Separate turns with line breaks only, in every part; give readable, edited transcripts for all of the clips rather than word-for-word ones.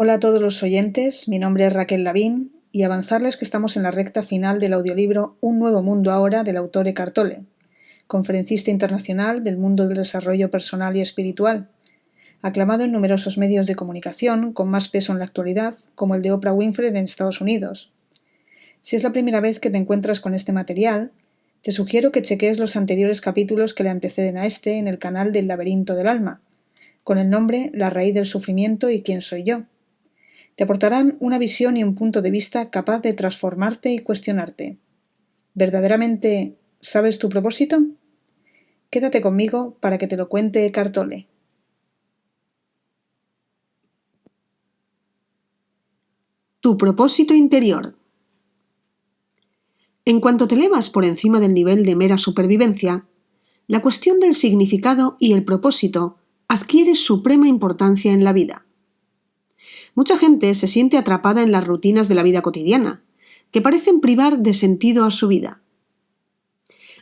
Hola a todos los oyentes, mi nombre es Raquel Lavín y avanzarles que estamos en la recta final del audiolibro Un nuevo mundo ahora del autor Eckhart Tolle, conferencista internacional del mundo del desarrollo personal y espiritual, aclamado en numerosos medios de comunicación con más peso en la actualidad, como el de Oprah Winfrey en Estados Unidos. Si es la primera vez que te encuentras con este material, te sugiero que chequees los anteriores capítulos que le anteceden a este en el canal del Laberinto del Alma, con el nombre La raíz del sufrimiento y quién soy yo. Te aportarán una visión y un punto de vista capaz de transformarte y cuestionarte. ¿Verdaderamente sabes tu propósito? Quédate conmigo para que te lo cuente Eckhart Tolle.
Tu propósito interior. En cuanto te elevas por encima del nivel de mera supervivencia, la cuestión del significado y el propósito adquiere suprema importancia en la vida. Mucha gente se siente atrapada en las rutinas de la vida cotidiana, que parecen privar de sentido a su vida.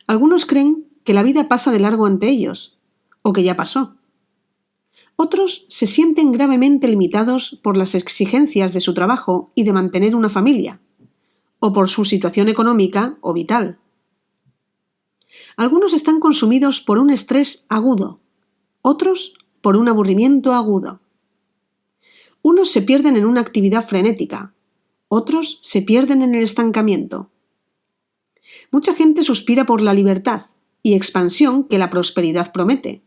Algunos creen que la vida pasa de largo ante ellos, o que ya pasó. Otros se sienten gravemente limitados por las exigencias de su trabajo y de mantener una familia, o por su situación económica o vital. Algunos están consumidos por un estrés agudo, otros por un aburrimiento agudo. Unos se pierden en una actividad frenética, otros se pierden en el estancamiento. Mucha gente suspira por la libertad y expansión que la prosperidad promete.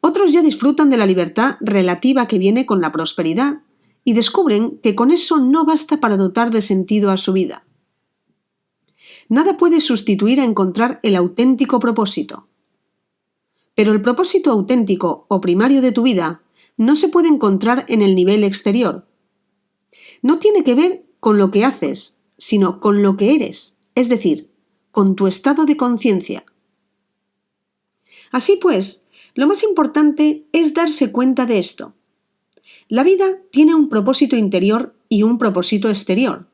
Otros ya disfrutan de la libertad relativa que viene con la prosperidad y descubren que con eso no basta para dotar de sentido a su vida. Nada puede sustituir a encontrar el auténtico propósito. Pero el propósito auténtico o primario de tu vida no se puede encontrar en el nivel exterior. No tiene que ver con lo que haces, sino con lo que eres, es decir, con tu estado de conciencia. Así pues, lo más importante es darse cuenta de esto. La vida tiene un propósito interior y un propósito exterior.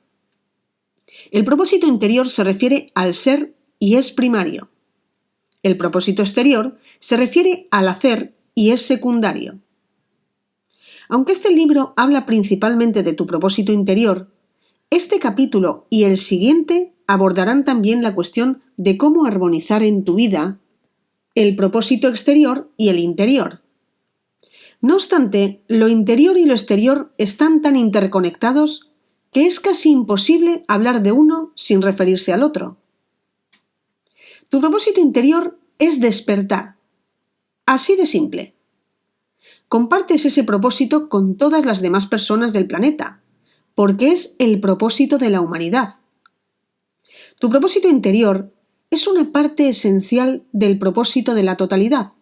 El propósito interior se refiere al ser y es primario. El propósito exterior se refiere al hacer y es secundario. Aunque este libro habla principalmente de tu propósito interior, este capítulo y el siguiente abordarán también la cuestión de cómo armonizar en tu vida el propósito exterior y el interior. No obstante, lo interior y lo exterior están tan interconectados que es casi imposible hablar de uno sin referirse al otro. Tu propósito interior es despertar. Así de simple. Compartes ese propósito con todas las demás personas del planeta, porque es el propósito de la humanidad. Tu propósito interior es una parte esencial del propósito de la totalidad,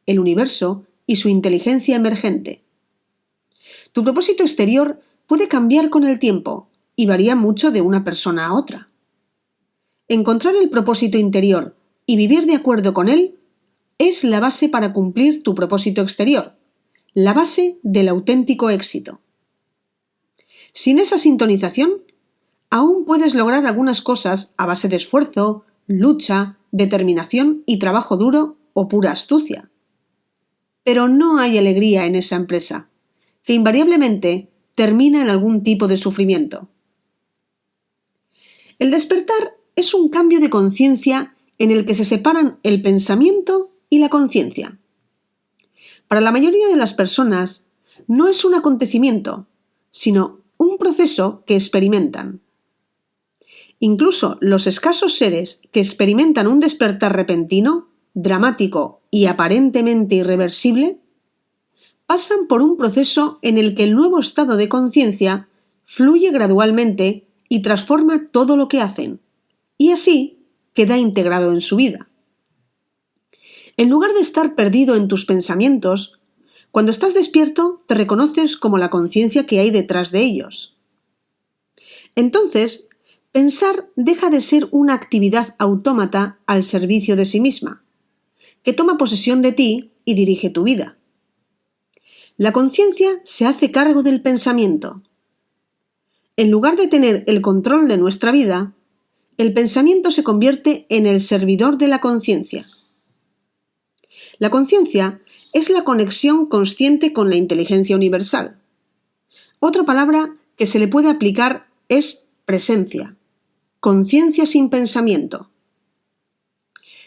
el universo y su inteligencia emergente. Tu propósito exterior puede cambiar con el tiempo y varía mucho de una persona a otra. Encontrar el propósito interior y vivir de acuerdo con él es la base para cumplir tu propósito exterior, la base del auténtico éxito. Sin esa sintonización, aún puedes lograr algunas cosas a base de esfuerzo, lucha, determinación y trabajo duro o pura astucia. Pero no hay alegría en esa empresa, que invariablemente termina en algún tipo de sufrimiento. El despertar es un cambio de conciencia en el que se separan el pensamiento y la conciencia. Para la mayoría de las personas, no es un acontecimiento, sino un proceso que experimentan. Incluso los escasos seres que experimentan un despertar repentino, dramático y aparentemente irreversible, pasan por un proceso en el que el nuevo estado de conciencia fluye gradualmente y transforma todo lo que hacen, y así queda integrado en su vida. En lugar de estar perdido en tus pensamientos, cuando estás despierto te reconoces como la conciencia que hay detrás de ellos. Entonces, pensar deja de ser una actividad autómata al servicio de sí misma, que toma posesión de ti y dirige tu vida. La conciencia se hace cargo del pensamiento. En lugar de tener el control de nuestra vida, el pensamiento se convierte en el servidor de la conciencia. La conciencia es la conexión consciente con la inteligencia universal. Otra palabra que se le puede aplicar es presencia, conciencia sin pensamiento.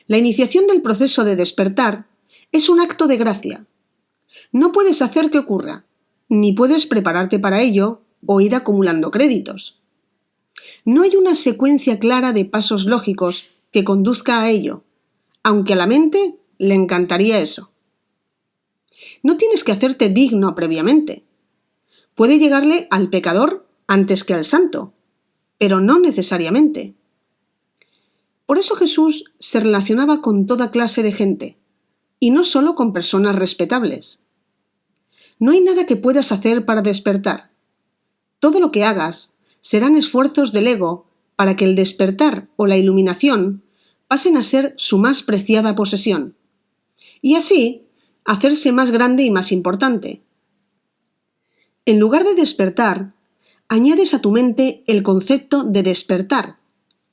La iniciación del proceso de despertar es un acto de gracia. No puedes hacer que ocurra, ni puedes prepararte para ello o ir acumulando créditos. No hay una secuencia clara de pasos lógicos que conduzca a ello, aunque a la mente le encantaría eso. No tienes que hacerte digno previamente. Puede llegarle al pecador antes que al santo, pero no necesariamente. Por eso Jesús se relacionaba con toda clase de gente, y no solo con personas respetables. No hay nada que puedas hacer para despertar. Todo lo que hagas serán esfuerzos del ego para que el despertar o la iluminación pasen a ser su más preciada posesión, y así hacerse más grande y más importante. En lugar de despertar, añades a tu mente el concepto de despertar,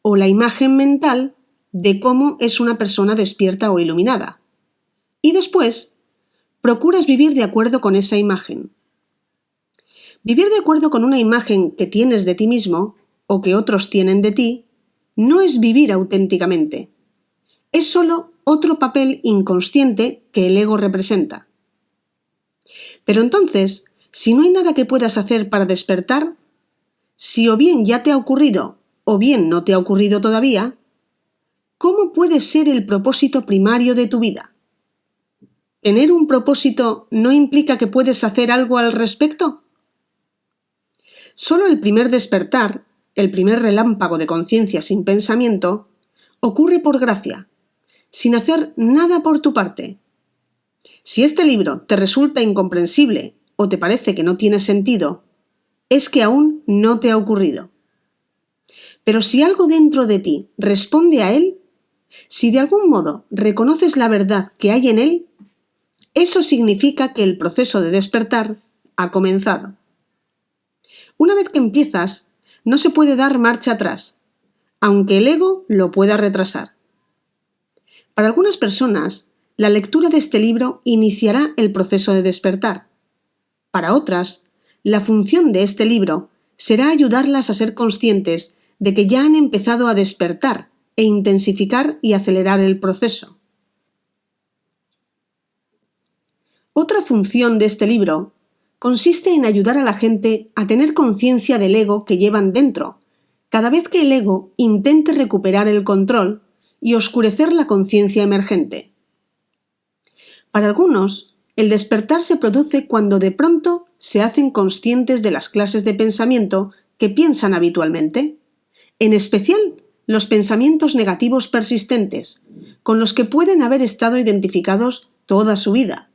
o la imagen mental de cómo es una persona despierta o iluminada. Y después, procuras vivir de acuerdo con esa imagen. Vivir de acuerdo con una imagen que tienes de ti mismo, o que otros tienen de ti, no es vivir auténticamente. Es solo otro papel inconsciente que el ego representa. Pero entonces, si no hay nada que puedas hacer para despertar, si o bien ya te ha ocurrido o bien no te ha ocurrido todavía, ¿cómo puede ser el propósito primario de tu vida? ¿Tener un propósito no implica que puedes hacer algo al respecto? Solo el primer despertar, el primer relámpago de conciencia sin pensamiento, ocurre por gracia, sin hacer nada por tu parte. Si este libro te resulta incomprensible o te parece que no tiene sentido, es que aún no te ha ocurrido. Pero si algo dentro de ti responde a él, si de algún modo reconoces la verdad que hay en él, eso significa que el proceso de despertar ha comenzado. Una vez que empiezas, no se puede dar marcha atrás, aunque el ego lo pueda retrasar. Para algunas personas, la lectura de este libro iniciará el proceso de despertar. Para otras, la función de este libro será ayudarlas a ser conscientes de que ya han empezado a despertar e intensificar y acelerar el proceso. Otra función de este libro consiste en ayudar a la gente a tener conciencia del ego que llevan dentro, cada vez que el ego intente recuperar el control y oscurecer la conciencia emergente. Para algunos, el despertar se produce cuando de pronto se hacen conscientes de las clases de pensamiento que piensan habitualmente, en especial los pensamientos negativos persistentes, con los que pueden haber estado identificados toda su vida.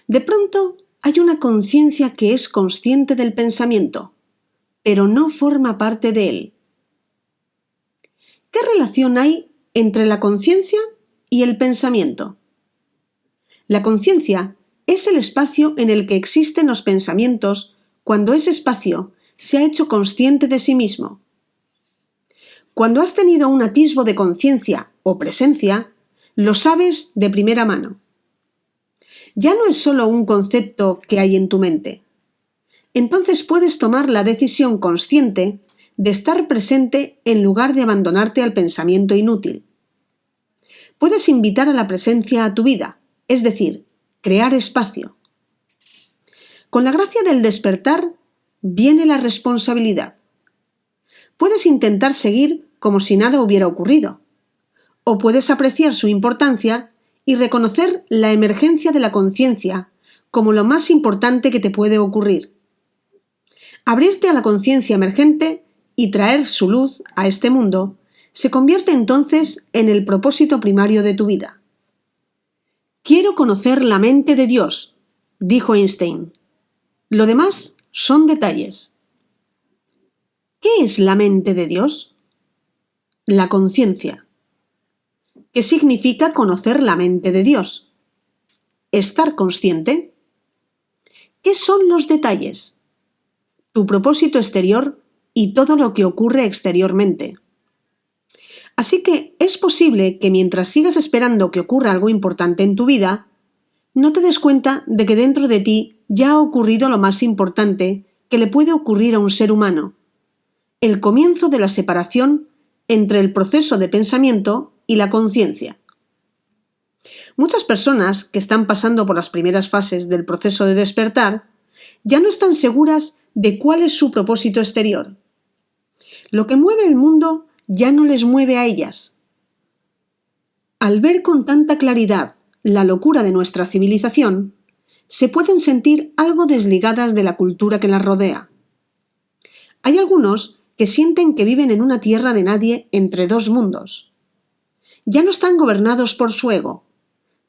De pronto hay una conciencia que es consciente del pensamiento, pero no forma parte de él. ¿Qué relación hay entre la conciencia y el pensamiento? La conciencia es el espacio en el que existen los pensamientos cuando ese espacio se ha hecho consciente de sí mismo. Cuando has tenido un atisbo de conciencia o presencia, lo sabes de primera mano. Ya no es solo un concepto que hay en tu mente. Entonces puedes tomar la decisión consciente de estar presente en lugar de abandonarte al pensamiento inútil. Puedes invitar a la presencia a tu vida, es decir, crear espacio. Con la gracia del despertar viene la responsabilidad. Puedes intentar seguir como si nada hubiera ocurrido, o puedes apreciar su importancia y reconocer la emergencia de la conciencia como lo más importante que te puede ocurrir. Abrirte a la conciencia emergente y traer su luz a este mundo se convierte entonces en el propósito primario de tu vida. Quiero conocer la mente de Dios, dijo Einstein. Lo demás son detalles. ¿Qué es la mente de Dios? La conciencia. ¿Qué significa conocer la mente de Dios? ¿Estar consciente? ¿Qué son los detalles? Tu propósito exterior y todo lo que ocurre exteriormente. Así que es posible que mientras sigas esperando que ocurra algo importante en tu vida, no te des cuenta de que dentro de ti ya ha ocurrido lo más importante que le puede ocurrir a un ser humano: el comienzo de la separación entre el proceso de pensamiento y la conciencia. Muchas personas que están pasando por las primeras fases del proceso de despertar ya no están seguras de cuál es su propósito exterior. Lo que mueve el mundo ya no les mueve a ellas. Al ver con tanta claridad la locura de nuestra civilización, se pueden sentir algo desligadas de la cultura que las rodea. Hay algunos que sienten que viven en una tierra de nadie entre dos mundos. Ya no están gobernados por su ego,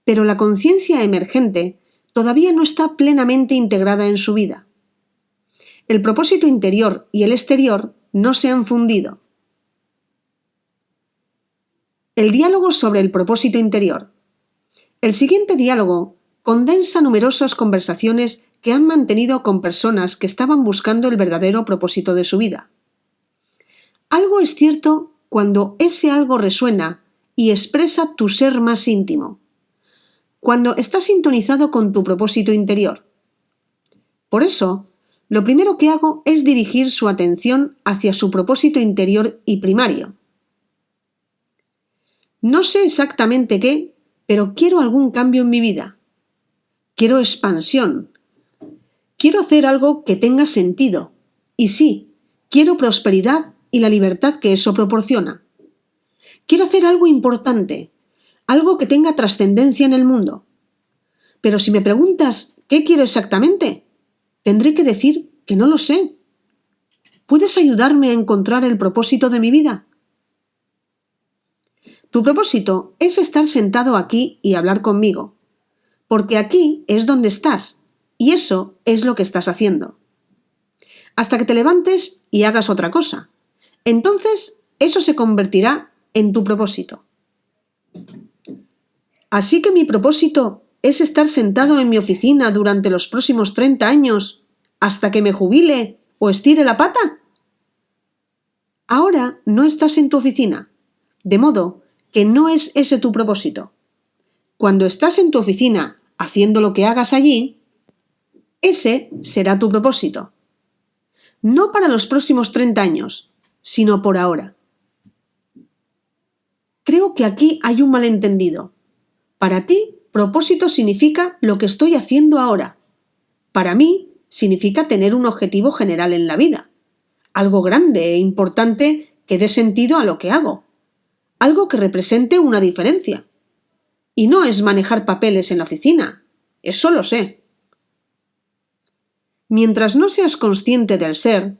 pero la conciencia emergente todavía no está plenamente integrada en su vida. El propósito interior y el exterior no se han fundido. El diálogo sobre el propósito interior. El siguiente diálogo condensa numerosas conversaciones que han mantenido con personas que estaban buscando el verdadero propósito de su vida. Algo es cierto cuando ese algo resuena y expresa tu ser más íntimo, cuando estás sintonizado con tu propósito interior. Por eso, lo primero que hago es dirigir su atención hacia su propósito interior y primario. No sé exactamente qué, pero quiero algún cambio en mi vida. Quiero expansión. Quiero hacer algo que tenga sentido. Y sí, quiero prosperidad y la libertad que eso proporciona. Quiero hacer algo importante, algo que tenga trascendencia en el mundo. Pero si me preguntas qué quiero exactamente, tendré que decir que no lo sé. ¿Puedes ayudarme a encontrar el propósito de mi vida? Tu propósito es estar sentado aquí y hablar conmigo, porque aquí es donde estás, y eso es lo que estás haciendo. Hasta que te levantes y hagas otra cosa. Entonces, eso se convertirá en tu propósito. Así que mi propósito es estar sentado en mi oficina durante los próximos 30 años, hasta que me jubile o estire la pata. Ahora no estás en tu oficina, de modo que no es ese tu propósito. Cuando estás en tu oficina haciendo lo que hagas allí, ese será tu propósito. No para los próximos 30 años, sino por ahora. Creo que aquí hay un malentendido. Para ti, propósito significa lo que estoy haciendo ahora. Para mí, significa tener un objetivo general en la vida. Algo grande e importante que dé sentido a lo que hago. Algo que represente una diferencia. Y no es manejar papeles en la oficina. Eso lo sé. Mientras no seas consciente del ser,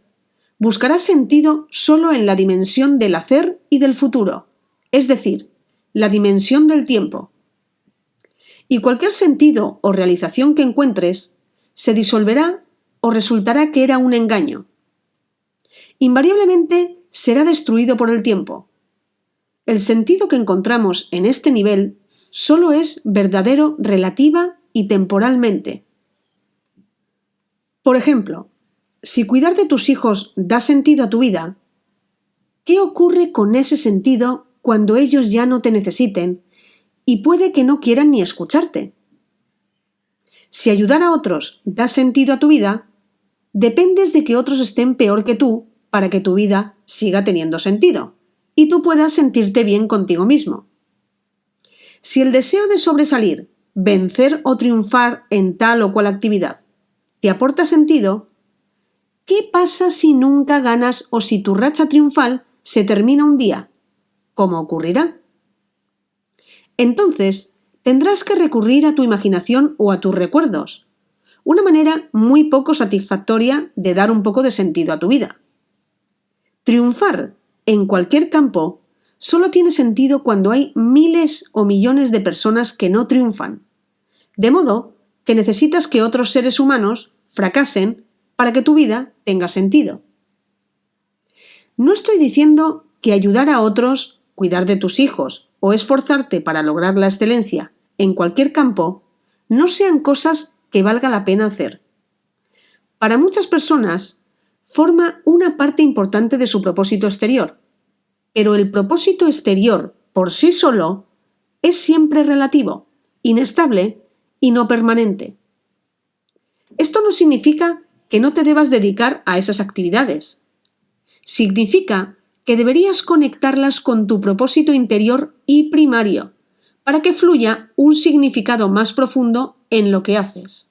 buscarás sentido solo en la dimensión del hacer y del futuro, es decir, la dimensión del tiempo. Y cualquier sentido o realización que encuentres se disolverá o resultará que era un engaño. Invariablemente será destruido por el tiempo. El sentido que encontramos en este nivel solo es verdadero relativa y temporalmente. Por ejemplo, si cuidar de tus hijos da sentido a tu vida, ¿qué ocurre con ese sentido cuando ellos ya no te necesiten y puede que no quieran ni escucharte? Si ayudar a otros da sentido a tu vida, dependes de que otros estén peor que tú para que tu vida siga teniendo sentido y tú puedas sentirte bien contigo mismo. Si el deseo de sobresalir, vencer o triunfar en tal o cual actividad te aporta sentido, ¿qué pasa si nunca ganas o si tu racha triunfal se termina un día? ¿Cómo ocurrirá? Entonces, tendrás que recurrir a tu imaginación o a tus recuerdos, una manera muy poco satisfactoria de dar un poco de sentido a tu vida. Triunfar en cualquier campo solo tiene sentido cuando hay miles o millones de personas que no triunfan, de modo que necesitas que otros seres humanos fracasen para que tu vida tenga sentido. No estoy diciendo que ayudar a otros, cuidar de tus hijos o esforzarte para lograr la excelencia en cualquier campo no sean cosas que valga la pena hacer. Para muchas personas, forma una parte importante de su propósito exterior, pero el propósito exterior por sí solo es siempre relativo, inestable y no permanente. Esto no significa que no te debas dedicar a esas actividades. Significa que deberías conectarlas con tu propósito interior y primario, para que fluya un significado más profundo en lo que haces.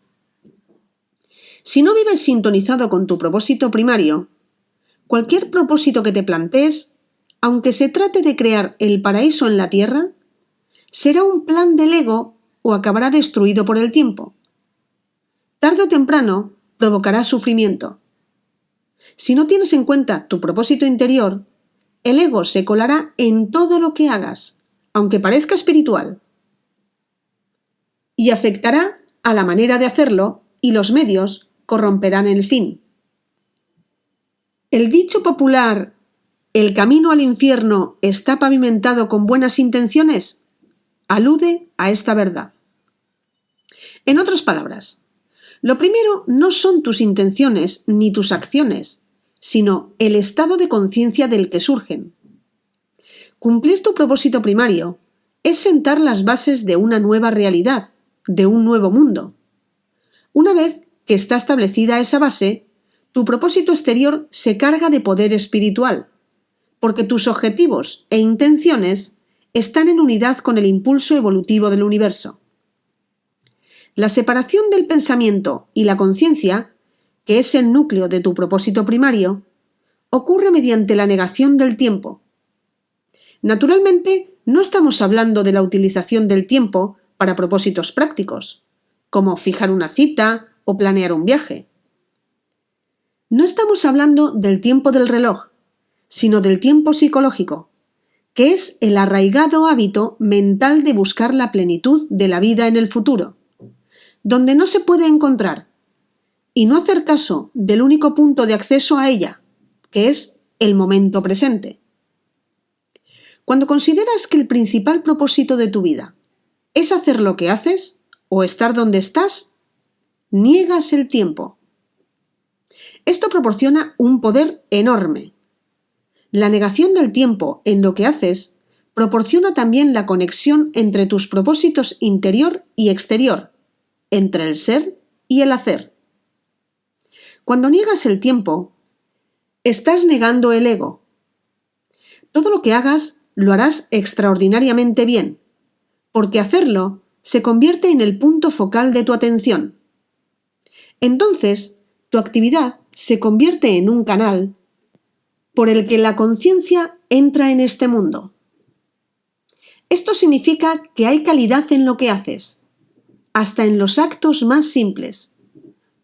Si no vives sintonizado con tu propósito primario, cualquier propósito que te plantees, aunque se trate de crear el paraíso en la tierra, será un plan del ego o acabará destruido por el tiempo. Tarde o temprano provocará sufrimiento. Si no tienes en cuenta tu propósito interior, el ego se colará en todo lo que hagas, aunque parezca espiritual, y afectará a la manera de hacerlo y los medios corromperán el fin. El dicho popular «el camino al infierno está pavimentado con buenas intenciones» alude a esta verdad. En otras palabras, lo primero no son tus intenciones ni tus acciones, sino el estado de conciencia del que surgen. Cumplir tu propósito primario es sentar las bases de una nueva realidad, de un nuevo mundo. Una vez que está establecida esa base, tu propósito exterior se carga de poder espiritual, porque tus objetivos e intenciones están en unidad con el impulso evolutivo del universo. La separación del pensamiento y la conciencia, que es el núcleo de tu propósito primario, ocurre mediante la negación del tiempo. Naturalmente, no estamos hablando de la utilización del tiempo para propósitos prácticos, como fijar una cita o planear un viaje. No estamos hablando del tiempo del reloj, sino del tiempo psicológico, que es el arraigado hábito mental de buscar la plenitud de la vida en el futuro, donde no se puede encontrar, y no hacer caso del único punto de acceso a ella, que es el momento presente. Cuando consideras que el principal propósito de tu vida es hacer lo que haces o estar donde estás, niegas el tiempo. Esto proporciona un poder enorme. La negación del tiempo en lo que haces proporciona también la conexión entre tus propósitos interior y exterior, entre el ser y el hacer. Cuando niegas el tiempo, estás negando el ego. Todo lo que hagas lo harás extraordinariamente bien, porque hacerlo se convierte en el punto focal de tu atención. Entonces, tu actividad se convierte en un canal por el que la conciencia entra en este mundo. Esto significa que hay calidad en lo que haces, hasta en los actos más simples,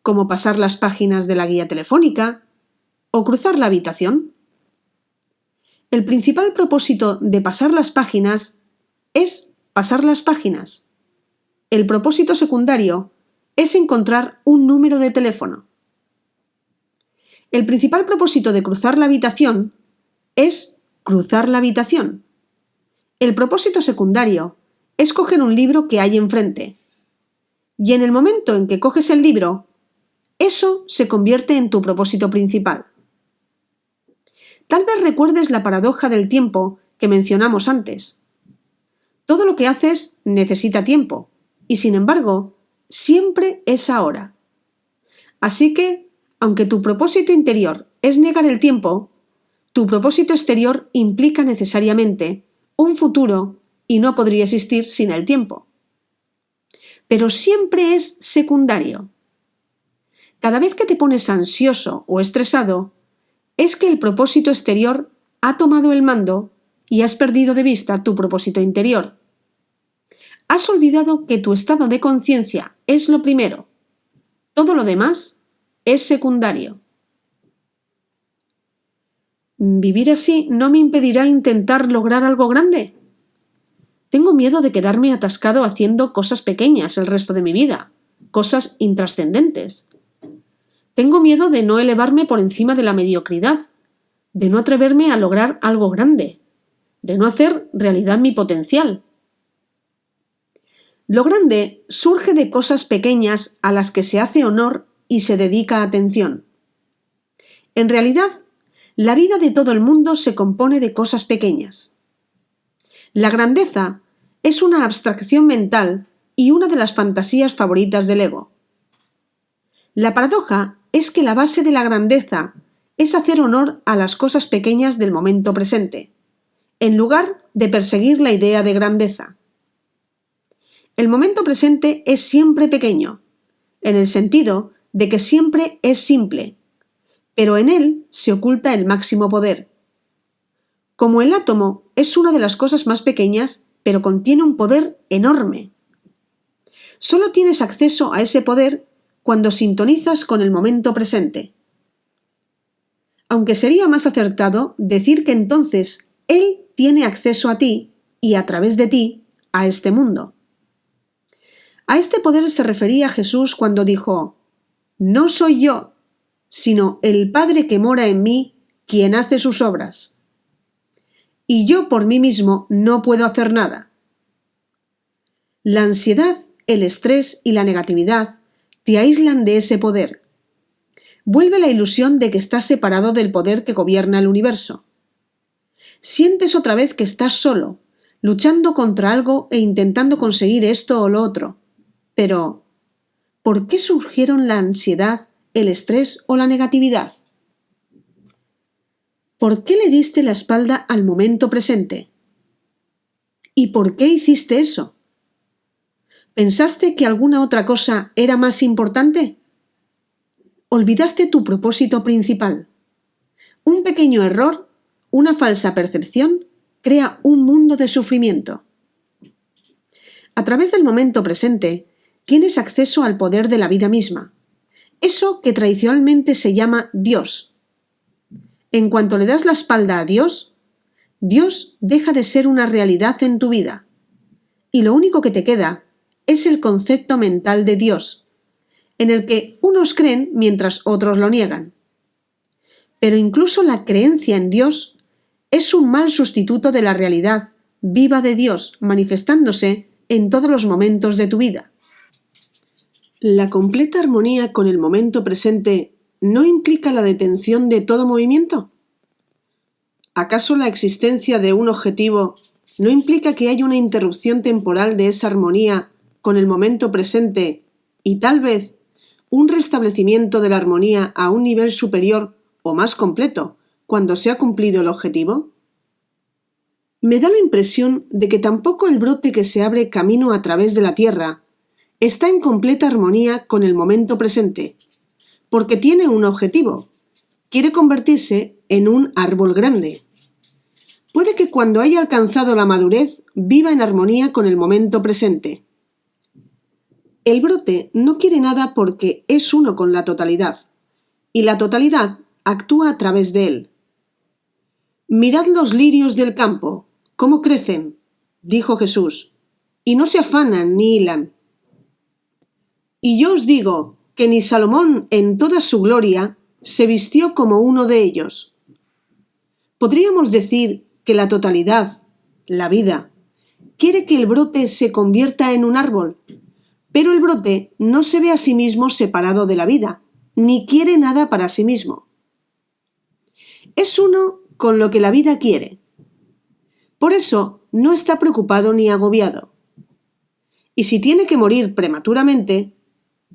como pasar las páginas de la guía telefónica o cruzar la habitación. El principal propósito de pasar las páginas es pasar las páginas. El propósito secundario es encontrar un número de teléfono. El principal propósito de cruzar la habitación es cruzar la habitación. El propósito secundario es coger un libro que hay enfrente. Y en el momento en que coges el libro, eso se convierte en tu propósito principal. Tal vez recuerdes la paradoja del tiempo que mencionamos antes. Todo lo que haces necesita tiempo, y sin embargo, siempre es ahora. Así que, aunque tu propósito interior es negar el tiempo, tu propósito exterior implica necesariamente un futuro y no podría existir sin el tiempo. Pero siempre es secundario. Cada vez que te pones ansioso o estresado, es que el propósito exterior ha tomado el mando y has perdido de vista tu propósito interior. Has olvidado que tu estado de conciencia es lo primero. Todo lo demás es secundario. ¿Vivir así no me impedirá intentar lograr algo grande? Tengo miedo de quedarme atascado haciendo cosas pequeñas el resto de mi vida, cosas intrascendentes. Tengo miedo de no elevarme por encima de la mediocridad, de no atreverme a lograr algo grande, de no hacer realidad mi potencial. Lo grande surge de cosas pequeñas a las que se hace honor y se dedica atención. En realidad, la vida de todo el mundo se compone de cosas pequeñas. La grandeza es una abstracción mental y una de las fantasías favoritas del ego. La paradoja es que la base de la grandeza es hacer honor a las cosas pequeñas del momento presente, en lugar de perseguir la idea de grandeza. El momento presente es siempre pequeño, en el sentido de que siempre es simple, pero en él se oculta el máximo poder. Como el átomo es una de las cosas más pequeñas, pero contiene un poder enorme. Solo tienes acceso a ese poder cuando sintonizas con el momento presente. Aunque sería más acertado decir que entonces él tiene acceso a ti y a través de ti a este mundo. A este poder se refería Jesús cuando dijo: «No soy yo, sino el Padre que mora en mí, quien hace sus obras. Y yo por mí mismo no puedo hacer nada». La ansiedad, el estrés y la negatividad te aíslan de ese poder. Vuelve la ilusión de que estás separado del poder que gobierna el universo. Sientes otra vez que estás solo, luchando contra algo e intentando conseguir esto o lo otro. Pero, ¿por qué surgieron la ansiedad, el estrés o la negatividad? ¿Por qué le diste la espalda al momento presente? ¿Y por qué hiciste eso? ¿Pensaste que alguna otra cosa era más importante? Olvidaste tu propósito principal. Un pequeño error, una falsa percepción, crea un mundo de sufrimiento. A través del momento presente, tienes acceso al poder de la vida misma, eso que tradicionalmente se llama Dios. En cuanto le das la espalda a Dios, Dios deja de ser una realidad en tu vida, y lo único que te queda es el concepto mental de Dios, en el que unos creen mientras otros lo niegan. Pero incluso la creencia en Dios es un mal sustituto de la realidad viva de Dios manifestándose en todos los momentos de tu vida. ¿La completa armonía con el momento presente no implica la detención de todo movimiento? ¿Acaso la existencia de un objetivo no implica que hay una interrupción temporal de esa armonía con el momento presente y tal vez un restablecimiento de la armonía a un nivel superior o más completo cuando se ha cumplido el objetivo? Me da la impresión de que tampoco el brote que se abre camino a través de la tierra está en completa armonía con el momento presente, porque tiene un objetivo. Quiere convertirse en un árbol grande. Puede que cuando haya alcanzado la madurez viva en armonía con el momento presente. El brote no quiere nada porque es uno con la totalidad, y la totalidad actúa a través de él. «Mirad los lirios del campo, cómo crecen», dijo Jesús, «y no se afanan ni hilan. Y yo os digo que ni Salomón en toda su gloria se vistió como uno de ellos». Podríamos decir que la totalidad, la vida, quiere que el brote se convierta en un árbol, pero el brote no se ve a sí mismo separado de la vida, ni quiere nada para sí mismo. Es uno con lo que la vida quiere. Por eso no está preocupado ni agobiado. Y si tiene que morir prematuramente,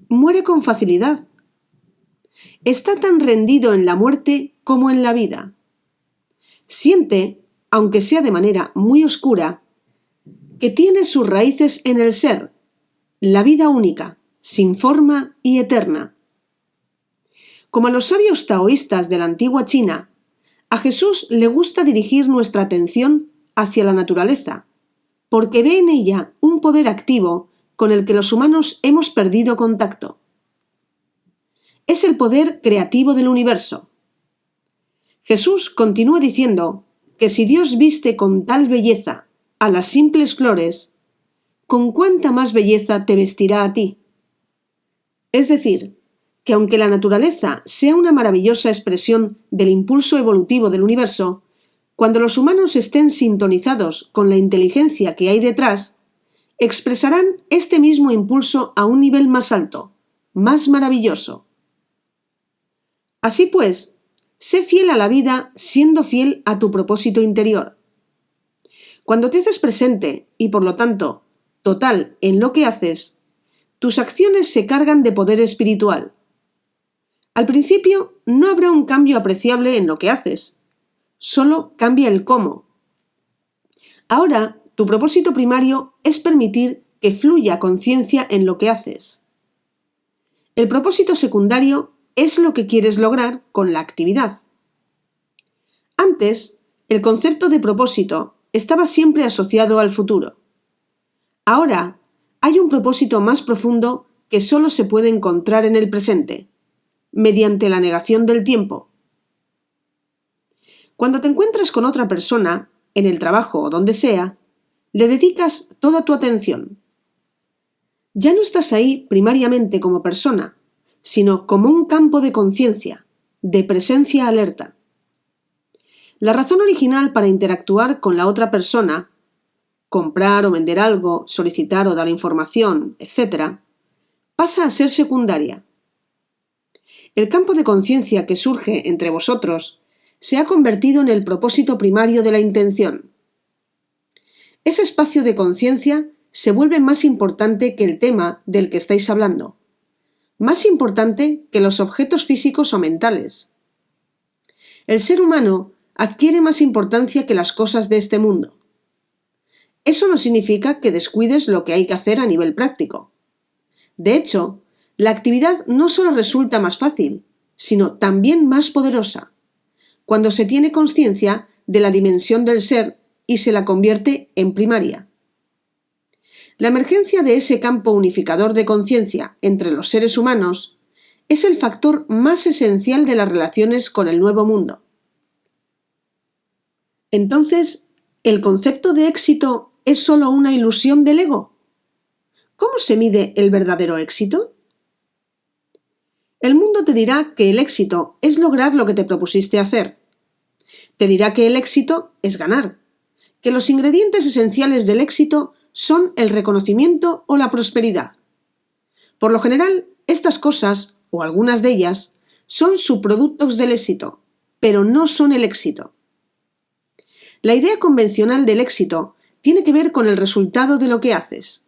muere con facilidad. Está tan rendido en la muerte como en la vida. Siente, aunque sea de manera muy oscura, que tiene sus raíces en el ser, la vida única, sin forma y eterna. Como a los sabios taoístas de la antigua China, a Jesús le gusta dirigir nuestra atención hacia la naturaleza, porque ve en ella un poder activo con el que los humanos hemos perdido contacto. Es el poder creativo del universo. Jesús continúa diciendo que si Dios viste con tal belleza a las simples flores, ¿con cuánta más belleza te vestirá a ti? Es decir, que aunque la naturaleza sea una maravillosa expresión del impulso evolutivo del universo, cuando los humanos estén sintonizados con la inteligencia que hay detrás, expresarán este mismo impulso a un nivel más alto, más maravilloso. Así pues, sé fiel a la vida siendo fiel a tu propósito interior. Cuando te haces presente y, por lo tanto, total en lo que haces, tus acciones se cargan de poder espiritual. Al principio no habrá un cambio apreciable en lo que haces, solo cambia el cómo. Ahora, tu propósito primario es permitir que fluya conciencia en lo que haces. El propósito secundario es lo que quieres lograr con la actividad. Antes, el concepto de propósito estaba siempre asociado al futuro. Ahora, hay un propósito más profundo que solo se puede encontrar en el presente, mediante la negación del tiempo. Cuando te encuentras con otra persona, en el trabajo o donde sea, le dedicas toda tu atención. Ya no estás ahí primariamente como persona, sino como un campo de conciencia, de presencia alerta. La razón original para interactuar con la otra persona, comprar o vender algo, solicitar o dar información, etc., pasa a ser secundaria. El campo de conciencia que surge entre vosotros se ha convertido en el propósito primario de la intención. Ese espacio de conciencia se vuelve más importante que el tema del que estáis hablando, más importante que los objetos físicos o mentales. El ser humano adquiere más importancia que las cosas de este mundo. Eso no significa que descuides lo que hay que hacer a nivel práctico. De hecho, la actividad no solo resulta más fácil, sino también más poderosa, cuando se tiene conciencia de la dimensión del ser y se la convierte en primaria. La emergencia de ese campo unificador de conciencia entre los seres humanos es el factor más esencial de las relaciones con el nuevo mundo. Entonces, ¿el concepto de éxito es solo una ilusión del ego? ¿Cómo se mide el verdadero éxito? El mundo te dirá que el éxito es lograr lo que te propusiste hacer. Te dirá que el éxito es ganar, que los ingredientes esenciales del éxito son el reconocimiento o la prosperidad. Por lo general, estas cosas, o algunas de ellas, son subproductos del éxito, pero no son el éxito. La idea convencional del éxito tiene que ver con el resultado de lo que haces.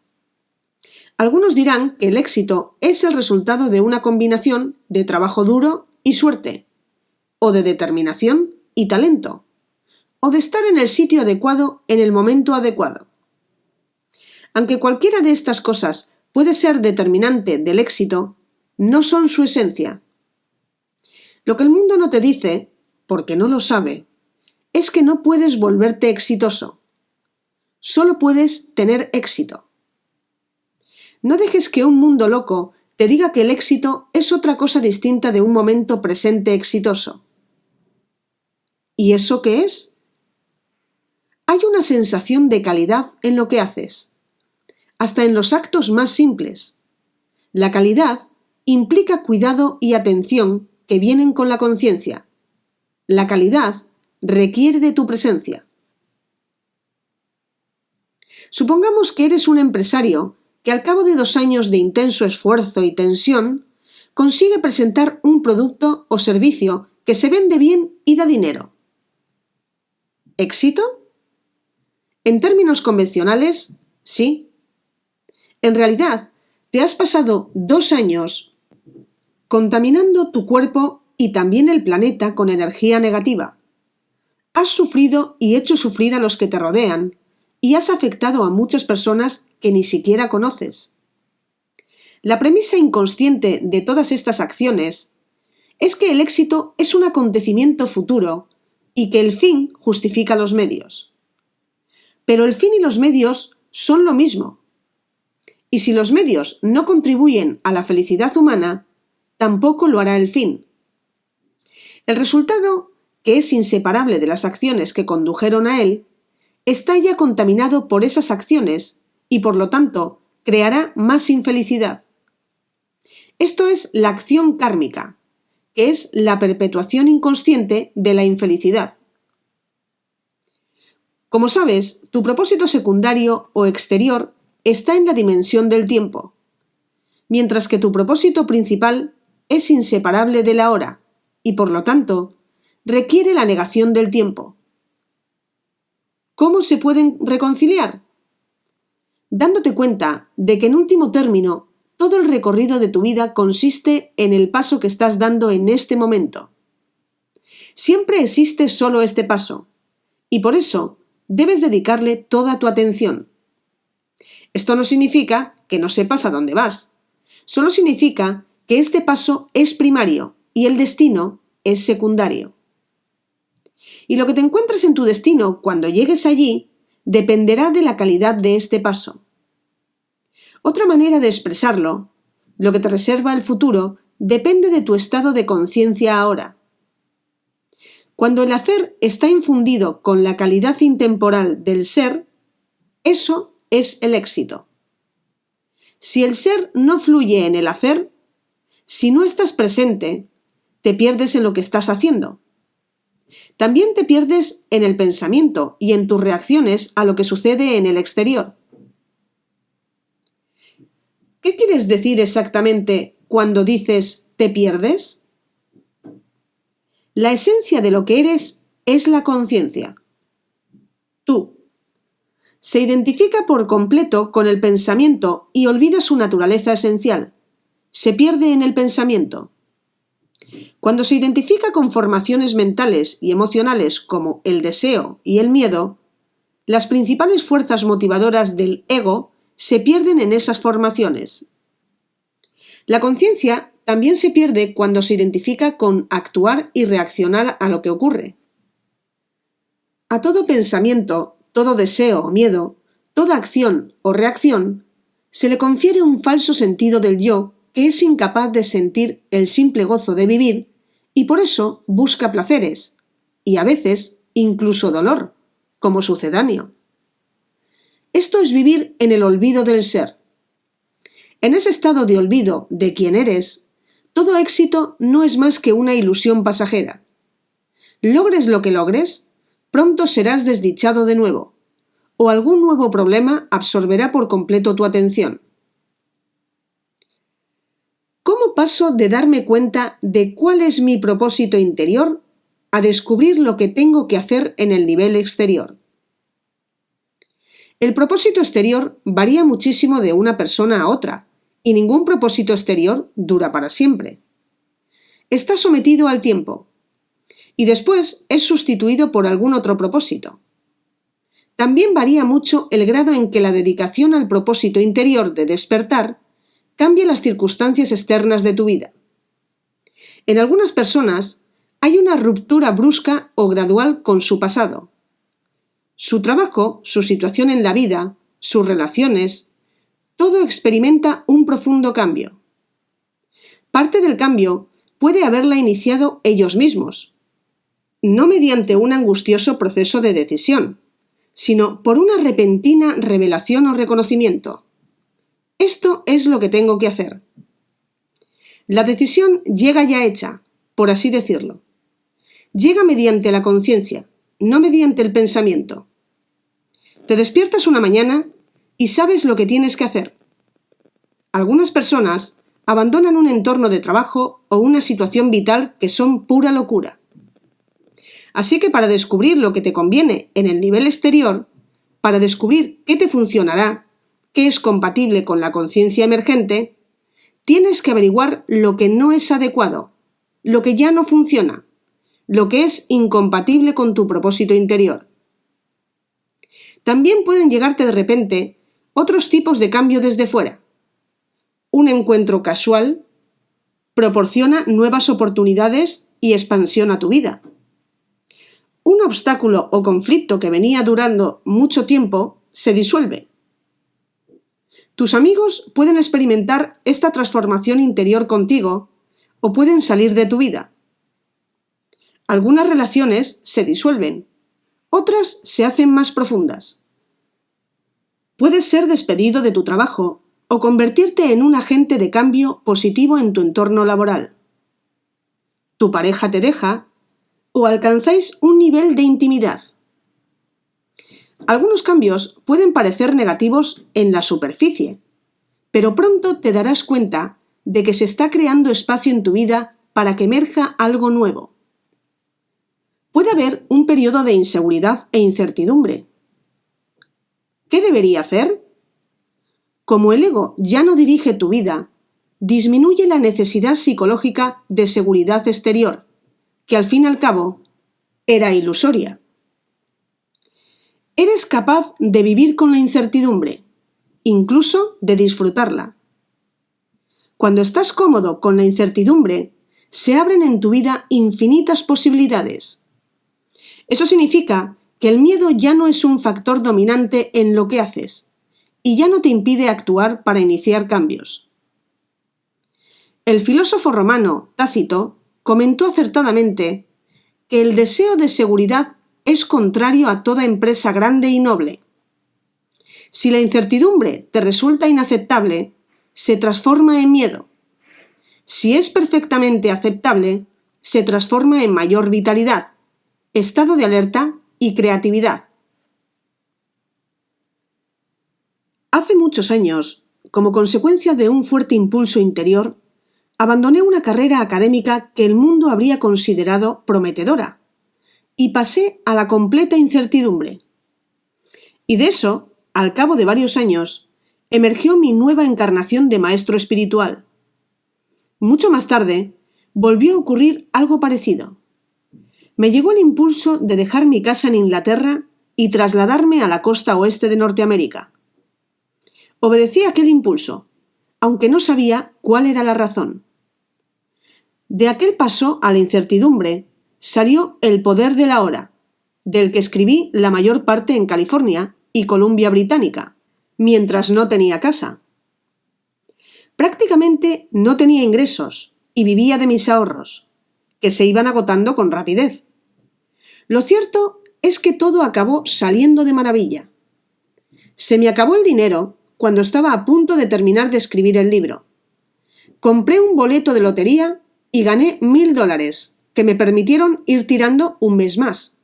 Algunos dirán que el éxito es el resultado de una combinación de trabajo duro y suerte, o de determinación y talento, o de estar en el sitio adecuado en el momento adecuado. Aunque cualquiera de estas cosas puede ser determinante del éxito, no son su esencia. Lo que el mundo no te dice, porque no lo sabe, es que no puedes volverte exitoso. Solo puedes tener éxito. No dejes que un mundo loco te diga que el éxito es otra cosa distinta de un momento presente exitoso. ¿Y eso qué es? Hay una sensación de calidad en lo que haces, hasta en los actos más simples. La calidad implica cuidado y atención que vienen con la conciencia. La calidad requiere de tu presencia. Supongamos que eres un empresario que al cabo de 2 años de intenso esfuerzo y tensión consigue presentar un producto o servicio que se vende bien y da dinero. ¿Éxito? En términos convencionales, sí. En realidad, te has pasado 2 años contaminando tu cuerpo y también el planeta con energía negativa. Has sufrido y hecho sufrir a los que te rodean y has afectado a muchas personas que ni siquiera conoces. La premisa inconsciente de todas estas acciones es que el éxito es un acontecimiento futuro y que el fin justifica los medios. Pero el fin y los medios son lo mismo. Y si los medios no contribuyen a la felicidad humana, tampoco lo hará el fin. El resultado, que es inseparable de las acciones que condujeron a él, está ya contaminado por esas acciones y, por lo tanto, creará más infelicidad. Esto es la acción kármica, que es la perpetuación inconsciente de la infelicidad. Como sabes, tu propósito secundario o exterior está en la dimensión del tiempo, mientras que tu propósito principal es inseparable de la hora y, por lo tanto, requiere la negación del tiempo. ¿Cómo se pueden reconciliar? Dándote cuenta de que en último término todo el recorrido de tu vida consiste en el paso que estás dando en este momento. Siempre existe solo este paso, y por eso debes dedicarle toda tu atención. Esto no significa que no sepas a dónde vas. Solo significa que este paso es primario y el destino es secundario. Y lo que te encuentres en tu destino cuando llegues allí dependerá de la calidad de este paso. Otra manera de expresarlo, lo que te reserva el futuro, depende de tu estado de conciencia ahora. Cuando el hacer está infundido con la calidad intemporal del ser, eso es el éxito. Si el ser no fluye en el hacer, si no estás presente, te pierdes en lo que estás haciendo. También te pierdes en el pensamiento y en tus reacciones a lo que sucede en el exterior. ¿Qué quieres decir exactamente cuando dices te pierdes? La esencia de lo que eres es la conciencia. Tú. Se identifica por completo con el pensamiento y olvida su naturaleza esencial. Se pierde en el pensamiento. Cuando se identifica con formaciones mentales y emocionales como el deseo y el miedo, las principales fuerzas motivadoras del ego se pierden en esas formaciones. La conciencia también se pierde cuando se identifica con actuar y reaccionar a lo que ocurre. A todo pensamiento, todo deseo o miedo, toda acción o reacción, se le confiere un falso sentido del yo que es incapaz de sentir el simple gozo de vivir y por eso busca placeres, y a veces incluso dolor, como sucedáneo. Esto es vivir en el olvido del ser. En ese estado de olvido de quién eres, todo éxito no es más que una ilusión pasajera. Logres lo que logres, pronto serás desdichado de nuevo, o algún nuevo problema absorberá por completo tu atención. ¿Cómo paso de darme cuenta de cuál es mi propósito interior a descubrir lo que tengo que hacer en el nivel exterior? El propósito exterior varía muchísimo de una persona a otra, y ningún propósito exterior dura para siempre. Está sometido al tiempo, y después es sustituido por algún otro propósito. También varía mucho el grado en que la dedicación al propósito interior de despertar cambia las circunstancias externas de tu vida. En algunas personas hay una ruptura brusca o gradual con su pasado. Su trabajo, su situación en la vida, sus relaciones, todo experimenta un profundo cambio. Parte del cambio puede haberla iniciado ellos mismos, no mediante un angustioso proceso de decisión, sino por una repentina revelación o reconocimiento. Esto es lo que tengo que hacer. La decisión llega ya hecha, por así decirlo. Llega mediante la conciencia, no mediante el pensamiento. Te despiertas una mañana y sabes lo que tienes que hacer. Algunas personas abandonan un entorno de trabajo o una situación vital que son pura locura. Así que para descubrir lo que te conviene en el nivel exterior, para descubrir qué te funcionará, qué es compatible con la conciencia emergente, tienes que averiguar lo que no es adecuado, lo que ya no funciona, lo que es incompatible con tu propósito interior. También pueden llegarte de repente otros tipos de cambio desde fuera. Un encuentro casual proporciona nuevas oportunidades y expansión a tu vida. Un obstáculo o conflicto que venía durando mucho tiempo se disuelve. Tus amigos pueden experimentar esta transformación interior contigo o pueden salir de tu vida. Algunas relaciones se disuelven, otras se hacen más profundas. Puedes ser despedido de tu trabajo o convertirte en un agente de cambio positivo en tu entorno laboral. Tu pareja te deja o alcanzáis un nivel de intimidad. Algunos cambios pueden parecer negativos en la superficie, pero pronto te darás cuenta de que se está creando espacio en tu vida para que emerja algo nuevo. Puede haber un periodo de inseguridad e incertidumbre. ¿Qué debería hacer? como el ego ya no dirige tu vida, disminuye la necesidad psicológica de seguridad exterior, que al fin y al cabo era ilusoria. Eres capaz de vivir con la incertidumbre, incluso de disfrutarla. Cuando estás cómodo con la incertidumbre, se abren en tu vida infinitas posibilidades. Eso significa que el miedo ya no es un factor dominante en lo que haces y ya no te impide actuar para iniciar cambios. El filósofo romano Tácito comentó acertadamente que el deseo de seguridad es contrario a toda empresa grande y noble. Si la incertidumbre te resulta inaceptable, se transforma en miedo. Si es perfectamente aceptable, se transforma en mayor vitalidad, estado de alerta y creatividad. Hace muchos años, como consecuencia de un fuerte impulso interior, abandoné una carrera académica que el mundo habría considerado prometedora y pasé a la completa incertidumbre. Y de eso, al cabo de varios años, emergió mi nueva encarnación de maestro espiritual. Mucho más tarde, volvió a ocurrir algo parecido. Me llegó el impulso de dejar mi casa en Inglaterra y trasladarme a la costa oeste de Norteamérica. Obedecí aquel impulso, aunque no sabía cuál era la razón. De aquel paso a la incertidumbre salió El poder de la hora, del que escribí la mayor parte en California y Columbia Británica, mientras no tenía casa. Prácticamente no tenía ingresos y vivía de mis ahorros, que se iban agotando con rapidez. Lo cierto es que todo acabó saliendo de maravilla. Se me acabó el dinero cuando estaba a punto de terminar de escribir el libro. Compré un boleto de lotería y gané $1,000, que me permitieron ir tirando un mes más.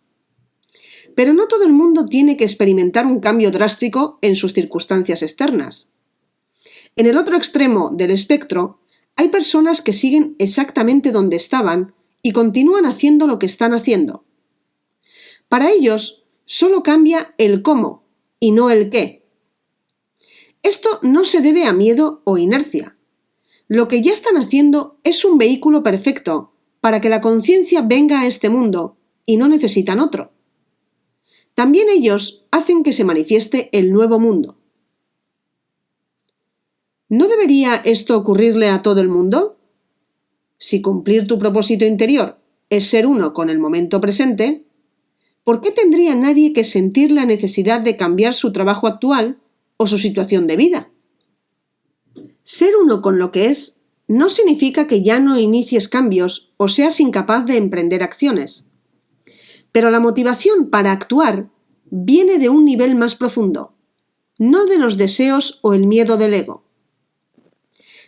Pero no todo el mundo tiene que experimentar un cambio drástico en sus circunstancias externas. En el otro extremo del espectro, hay personas que siguen exactamente donde estaban y continúan haciendo lo que están haciendo. Para ellos, solo cambia el cómo y no el qué. Esto no se debe a miedo o inercia. Lo que ya están haciendo es un vehículo perfecto para que la conciencia venga a este mundo y no necesitan otro. También ellos hacen que se manifieste el nuevo mundo. ¿No debería esto ocurrirle a todo el mundo? Si cumplir tu propósito interior es ser uno con el momento presente, ¿por qué tendría nadie que sentir la necesidad de cambiar su trabajo actual o su situación de vida? Ser uno con lo que es no significa que ya no inicies cambios o seas incapaz de emprender acciones. Pero la motivación para actuar viene de un nivel más profundo, no de los deseos o el miedo del ego.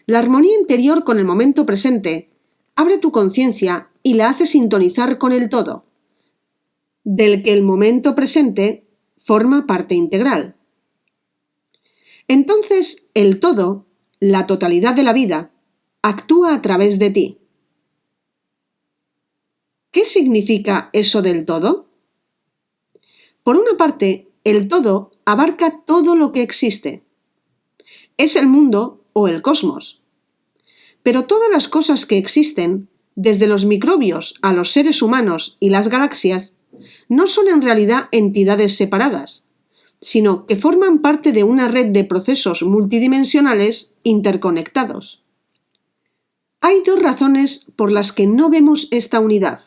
La armonía interior con el momento presente abre tu conciencia y la hace sintonizar con el todo, del que el momento presente forma parte integral. Entonces, el todo, la totalidad de la vida, actúa a través de ti. ¿Qué significa eso del todo? Por una parte, el todo abarca todo lo que existe. Es el mundo o el cosmos. Pero todas las cosas que existen, desde los microbios a los seres humanos y las galaxias, no son en realidad entidades separadas, sino que forman parte de una red de procesos multidimensionales interconectados. Hay dos razones por las que no vemos esta unidad,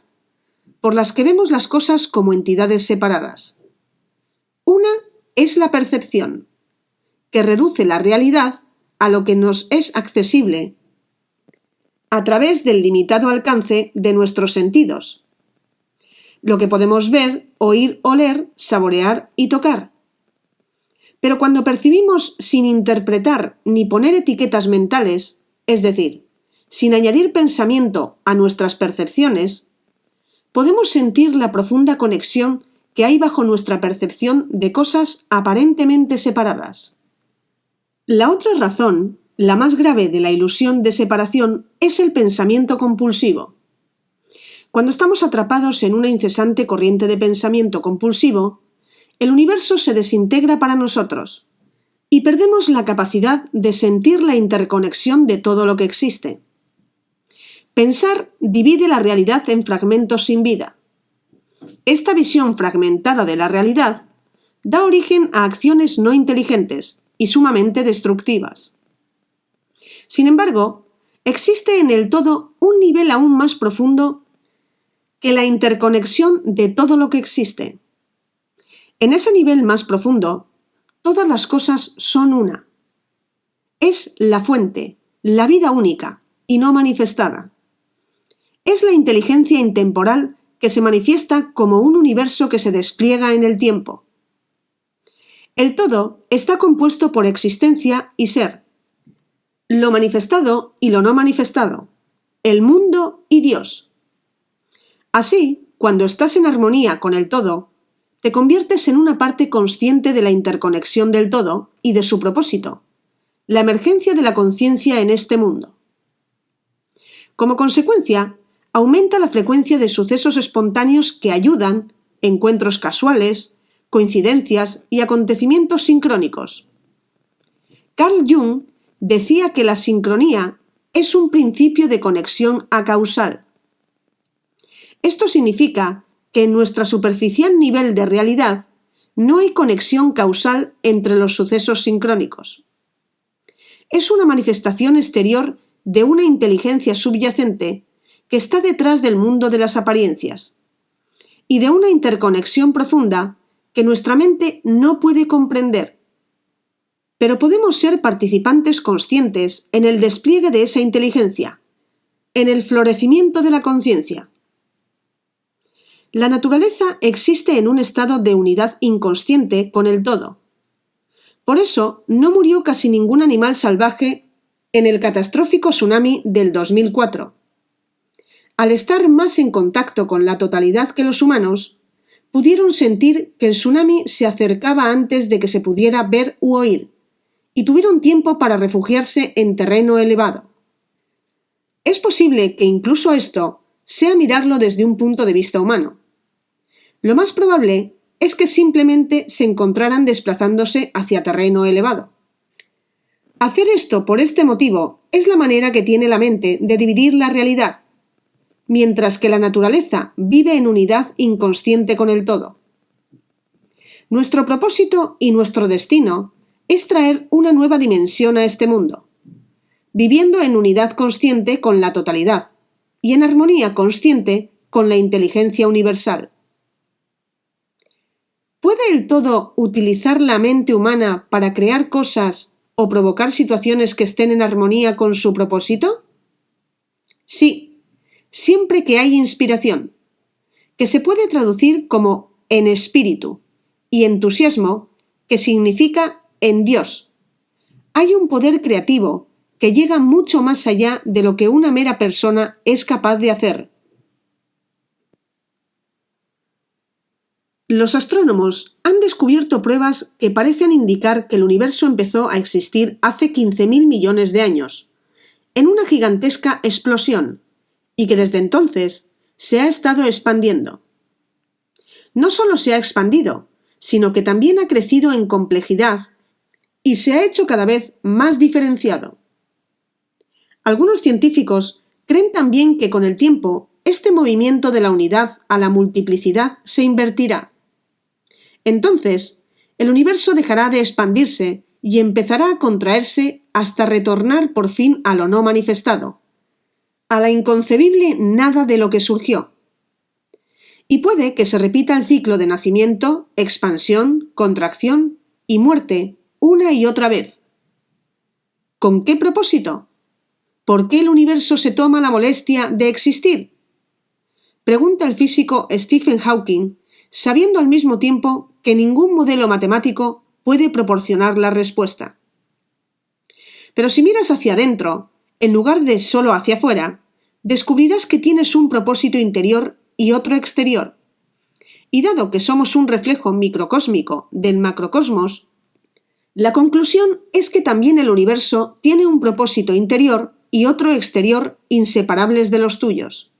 por las que vemos las cosas como entidades separadas. Una es la percepción, que reduce la realidad a lo que nos es accesible a través del limitado alcance de nuestros sentidos, lo que podemos ver, oír, oler, saborear y tocar. Pero cuando percibimos sin interpretar ni poner etiquetas mentales, es decir, sin añadir pensamiento a nuestras percepciones, podemos sentir la profunda conexión que hay bajo nuestra percepción de cosas aparentemente separadas. La otra razón, la más grave de la ilusión de separación, es el pensamiento compulsivo. Cuando estamos atrapados en una incesante corriente de pensamiento compulsivo, el universo se desintegra para nosotros, y perdemos la capacidad de sentir la interconexión de todo lo que existe. Pensar divide la realidad en fragmentos sin vida. Esta visión fragmentada de la realidad da origen a acciones no inteligentes y sumamente destructivas. Sin embargo, existe en el todo un nivel aún más profundo que la interconexión de todo lo que existe. En ese nivel más profundo, todas las cosas son una. Es la fuente, la vida única y no manifestada. Es la inteligencia intemporal que se manifiesta como un universo que se despliega en el tiempo. El todo está compuesto por existencia y ser, lo manifestado y lo no manifestado, el mundo y Dios. Así, cuando estás en armonía con el todo, te conviertes en una parte consciente de la interconexión del todo y de su propósito, la emergencia de la conciencia en este mundo. Como consecuencia, aumenta la frecuencia de sucesos espontáneos que ayudan, encuentros casuales, coincidencias y acontecimientos sincrónicos. Carl Jung decía que la sincronía es un principio de conexión acausal. Esto significa que en nuestro superficial nivel de realidad no hay conexión causal entre los sucesos sincrónicos. Es una manifestación exterior de una inteligencia subyacente que está detrás del mundo de las apariencias y de una interconexión profunda que nuestra mente no puede comprender. Pero podemos ser participantes conscientes en el despliegue de esa inteligencia, en el florecimiento de la conciencia. La naturaleza existe en un estado de unidad inconsciente con el todo. Por eso no murió casi ningún animal salvaje en el catastrófico tsunami del 2004. Al estar más en contacto con la totalidad que los humanos, pudieron sentir que el tsunami se acercaba antes de que se pudiera ver u oír, y tuvieron tiempo para refugiarse en terreno elevado. Es posible que incluso esto sea mirarlo desde un punto de vista humano. Lo más probable es que simplemente se encontraran desplazándose hacia terreno elevado. Hacer esto por este motivo es la manera que tiene la mente de dividir la realidad, mientras que la naturaleza vive en unidad inconsciente con el todo. Nuestro propósito y nuestro destino es traer una nueva dimensión a este mundo, viviendo en unidad consciente con la totalidad y en armonía consciente con la inteligencia universal. ¿Puede el todo utilizar la mente humana para crear cosas o provocar situaciones que estén en armonía con su propósito? Sí, siempre que hay inspiración, que se puede traducir como en espíritu, y entusiasmo, que significa en Dios. Hay un poder creativo que llega mucho más allá de lo que una mera persona es capaz de hacer. Los astrónomos han descubierto pruebas que parecen indicar que el universo empezó a existir hace 15.000 millones de años, en una gigantesca explosión, y que desde entonces se ha estado expandiendo. No solo se ha expandido, sino que también ha crecido en complejidad y se ha hecho cada vez más diferenciado. Algunos científicos creen también que con el tiempo este movimiento de la unidad a la multiplicidad se invertirá. Entonces, el universo dejará de expandirse y empezará a contraerse hasta retornar por fin a lo no manifestado, a la inconcebible nada de lo que surgió. Y puede que se repita el ciclo de nacimiento, expansión, contracción y muerte una y otra vez. ¿Con qué propósito? ¿Por qué el universo se toma la molestia de existir? Pregunta el físico Stephen Hawking, sabiendo al mismo tiempo que ningún modelo matemático puede proporcionar la respuesta. Pero si miras hacia adentro, en lugar de solo hacia afuera, descubrirás que tienes un propósito interior y otro exterior. Y dado que somos un reflejo microcósmico del macrocosmos, la conclusión es que también el universo tiene un propósito interior y otro exterior inseparables de los tuyos.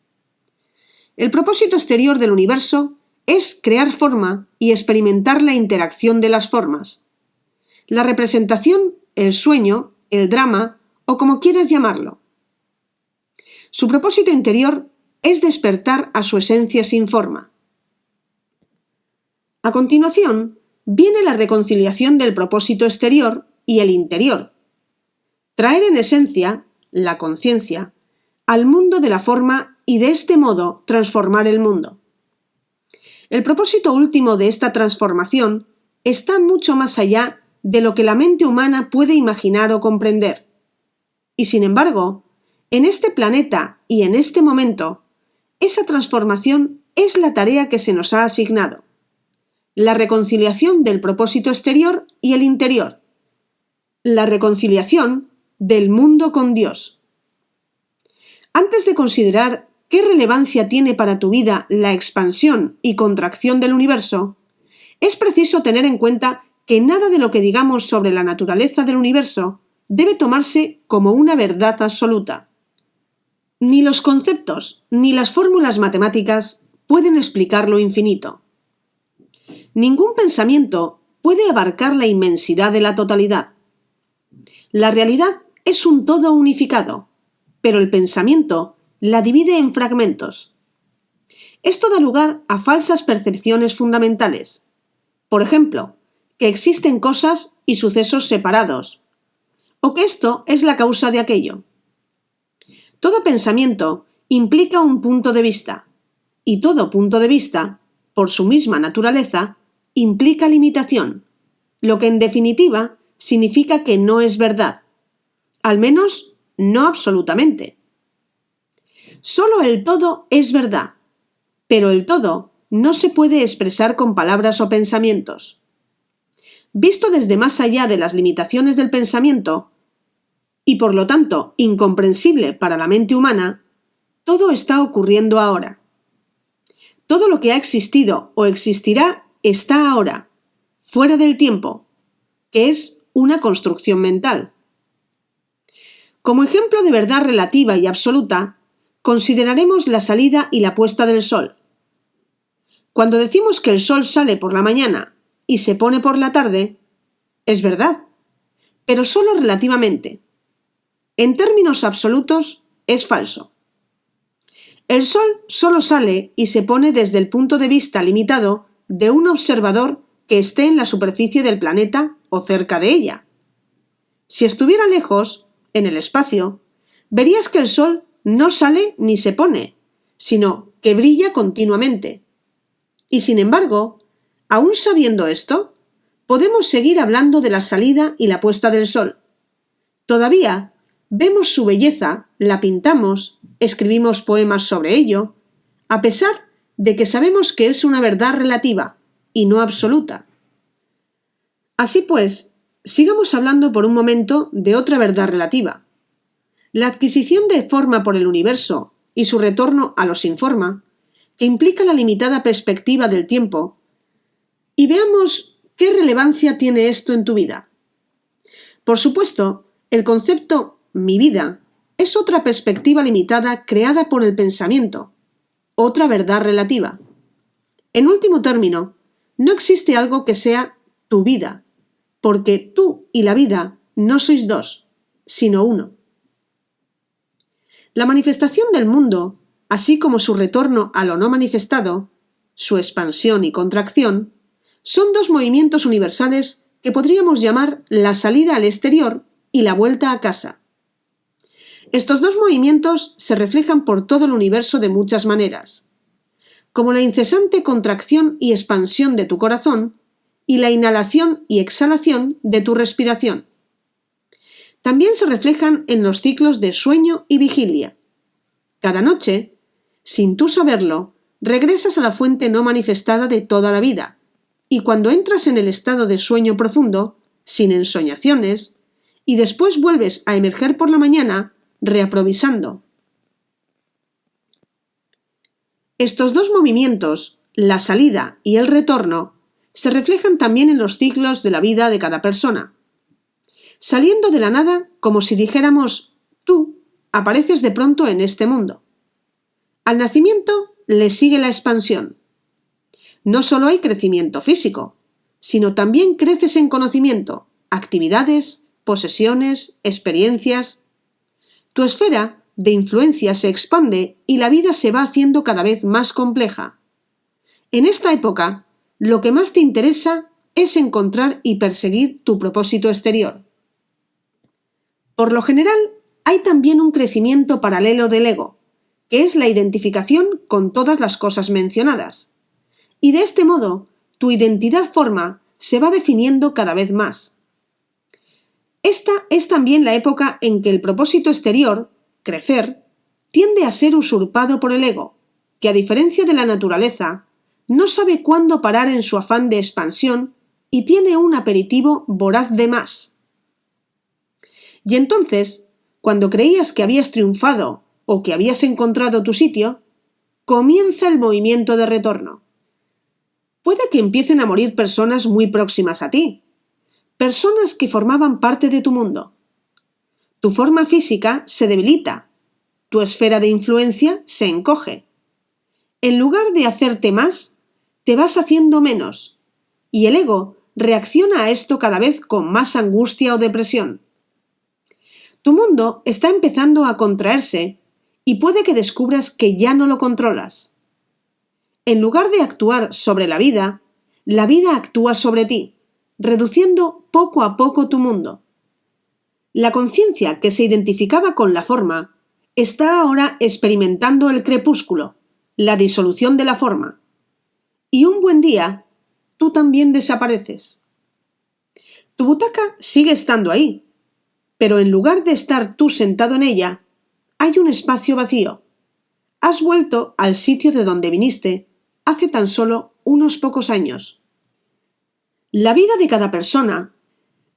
El propósito exterior del universo es crear forma y experimentar la interacción de las formas. la representación, el sueño, el drama o como quieras llamarlo. Su propósito interior es despertar a su esencia sin forma. A continuación, viene la reconciliación del propósito exterior y el interior. Traer en esencia, la conciencia, al mundo de la forma y de este modo transformar el mundo. El propósito último de esta transformación está mucho más allá de lo que la mente humana puede imaginar o comprender. Y sin embargo, en este planeta y en este momento, esa transformación es la tarea que se nos ha asignado. La reconciliación del propósito exterior y el interior. La reconciliación del mundo con Dios. Antes de considerar qué relevancia tiene para tu vida la expansión y contracción del universo, es preciso tener en cuenta que nada de lo que digamos sobre la naturaleza del universo debe tomarse como una verdad absoluta. Ni los conceptos ni las fórmulas matemáticas pueden explicar lo infinito. Ningún pensamiento puede abarcar la inmensidad de la totalidad. La realidad es un todo unificado, pero el pensamiento la divide en fragmentos. Esto da lugar a falsas percepciones fundamentales. Por ejemplo, que existen cosas y sucesos separados, o que esto es la causa de aquello. Todo pensamiento implica un punto de vista, y todo punto de vista, por su misma naturaleza, implica limitación, lo que en definitiva significa que no es verdad, al menos no absolutamente. Solo el todo es verdad, pero el todo no se puede expresar con palabras o pensamientos. Visto desde más allá de las limitaciones del pensamiento, y por lo tanto incomprensible para la mente humana, todo está ocurriendo ahora. Todo lo que ha existido o existirá está ahora, fuera del tiempo, que es una construcción mental. Como ejemplo de verdad relativa y absoluta, consideraremos la salida y la puesta del sol. Cuando decimos que el sol sale por la mañana y se pone por la tarde, es verdad, pero solo relativamente. En términos absolutos, es falso. El sol solo sale y se pone desde el punto de vista limitado de un observador que esté en la superficie del planeta o cerca de ella. Si estuviera lejos, en el espacio, verías que el sol no sale ni se pone, sino que brilla continuamente. Y sin embargo, aún sabiendo esto, podemos seguir hablando de la salida y la puesta del sol. Todavía vemos su belleza, la pintamos, escribimos poemas sobre ello, a pesar de que sabemos que es una verdad relativa y no absoluta. Así pues, sigamos hablando por un momento de otra verdad relativa. La adquisición de forma por el universo y su retorno a lo sin forma, que implica la limitada perspectiva del tiempo, y veamos qué relevancia tiene esto en tu vida. Por supuesto, el concepto mi vida es otra perspectiva limitada creada por el pensamiento, otra verdad relativa. En último término, no existe algo que sea tu vida, porque tú y la vida no sois dos, sino uno. La manifestación del mundo, así como su retorno a lo no manifestado, su expansión y contracción, son dos movimientos universales que podríamos llamar la salida al exterior y la vuelta a casa. Estos dos movimientos se reflejan por todo el universo de muchas maneras, como la incesante contracción y expansión de tu corazón y la inhalación y exhalación de tu respiración. También se reflejan en los ciclos de sueño y vigilia. Cada noche, sin tú saberlo, regresas a la fuente no manifestada de toda la vida, y cuando entras en el estado de sueño profundo, sin ensoñaciones, y después vuelves a emerger por la mañana, reaprovisando. Estos dos movimientos, la salida y el retorno, se reflejan también en los ciclos de la vida de cada persona. Saliendo de la nada, como si dijéramos, tú apareces de pronto en este mundo. Al nacimiento le sigue la expansión. No solo hay crecimiento físico, sino también creces en conocimiento, actividades, posesiones, experiencias. Tu esfera de influencia se expande y la vida se va haciendo cada vez más compleja. En esta época, lo que más te interesa es encontrar y perseguir tu propósito exterior. Por lo general, hay también un crecimiento paralelo del ego, que es la identificación con todas las cosas mencionadas. Y de este modo, tu identidad forma se va definiendo cada vez más. Esta es también la época en que el propósito exterior, crecer, tiende a ser usurpado por el ego, que a diferencia de la naturaleza, no sabe cuándo parar en su afán de expansión y tiene un aperitivo voraz de más. Y entonces, cuando creías que habías triunfado o que habías encontrado tu sitio, comienza el movimiento de retorno. Puede que empiecen a morir personas muy próximas a ti, personas que formaban parte de tu mundo. Tu forma física se debilita, tu esfera de influencia se encoge. En lugar de hacerte más, te vas haciendo menos, y el ego reacciona a esto cada vez con más angustia o depresión. Tu mundo está empezando a contraerse y puede que descubras que ya no lo controlas. En lugar de actuar sobre la vida actúa sobre ti, reduciendo poco a poco tu mundo. La conciencia que se identificaba con la forma está ahora experimentando el crepúsculo, la disolución de la forma. Y un buen día, tú también desapareces. Tu butaca sigue estando ahí, pero en lugar de estar tú sentado en ella, hay un espacio vacío. Has vuelto al sitio de donde viniste hace tan solo unos pocos años. La vida de cada persona,